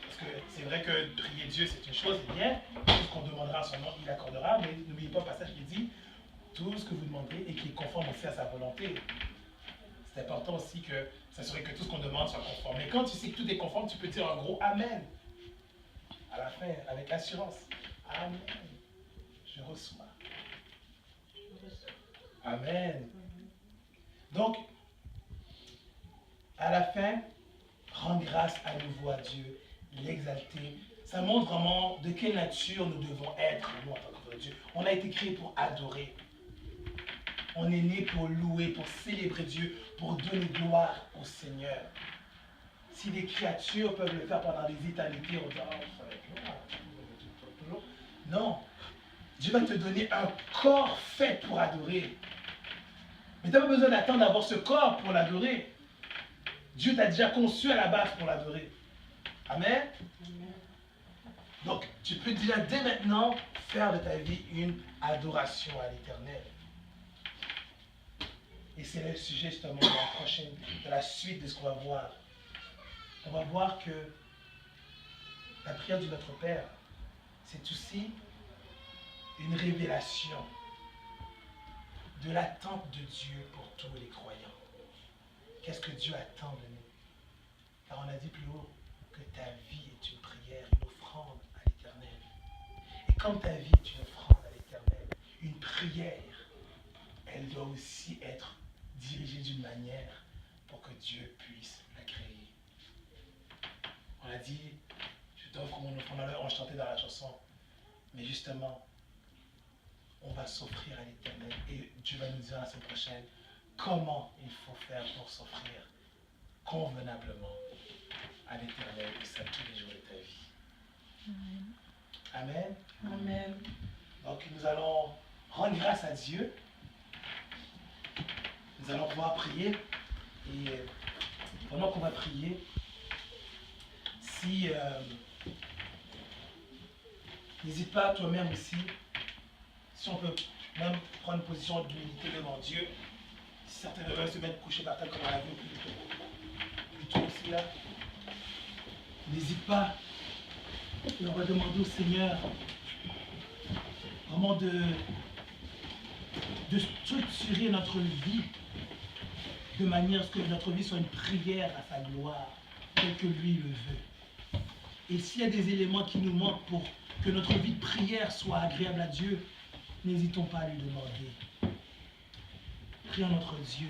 [SPEAKER 1] Parce que c'est vrai que prier Dieu, c'est une chose, c'est bien. Tout ce qu'on demandera en son nom, il accordera. Mais n'oubliez pas le passage qui dit tout ce que vous demandez et qui est conforme aussi à sa volonté. C'est important aussi que s'assurer que tout ce qu'on demande soit conforme. Et quand tu sais que tout est conforme, tu peux dire un gros Amen. À la fin, avec assurance. Amen. Je reçois. Amen. Donc, à la fin, rendre grâce à nouveau à Dieu, l'exalter. Ça montre vraiment de quelle nature nous devons être, nous, en tant qu'enfants de Dieu. On a été créés pour adorer. On est né pour louer, pour célébrer Dieu, pour donner gloire au Seigneur. Si les créatures peuvent le faire pendant des éternités, on dit, oh, ça va être long. Non. Dieu va te donner un corps fait pour adorer. Mais tu n'as pas besoin d'attendre d'avoir ce corps pour l'adorer. Dieu t'a déjà conçu à la base pour l'adorer. Amen. Donc, tu peux déjà dès maintenant faire de ta vie une adoration à l'Éternel. Et c'est le sujet justement de la prochaine, de la suite de ce qu'on va voir. On va voir que la prière du Notre Père, c'est aussi une révélation de l'attente de Dieu pour tous les croyants. Qu'est-ce que Dieu attend de nous? Car on a dit plus haut que ta vie est une prière, une offrande à l'Éternel. Et comme ta vie est une offrande à l'Éternel, une prière, elle doit aussi être dirigée d'une manière pour que Dieu puisse la créer. On a dit, je t'offre mon offrande, on chantait dans la chanson, mais justement, on va s'offrir à l'Éternel et Dieu va nous dire la semaine prochaine comment il faut faire pour s'offrir convenablement à l'Éternel et ça tous les jours de ta vie. Amen.
[SPEAKER 2] Amen.
[SPEAKER 1] Donc nous allons rendre grâce à Dieu. Nous allons pouvoir prier et pendant qu'on va prier, si n'hésite pas toi-même aussi, si on peut même prendre une position d'humilité devant Dieu, si certains veulent se mettre couchés par terre comme on l'a vu plus tôt aussi là, n'hésite pas et on va demander au Seigneur vraiment de structurer notre vie de manière à ce que notre vie soit une prière à sa gloire, tel que lui le veut. Et s'il y a des éléments qui nous manquent pour que notre vie de prière soit agréable à Dieu, n'hésitons pas à lui demander. Prions notre Dieu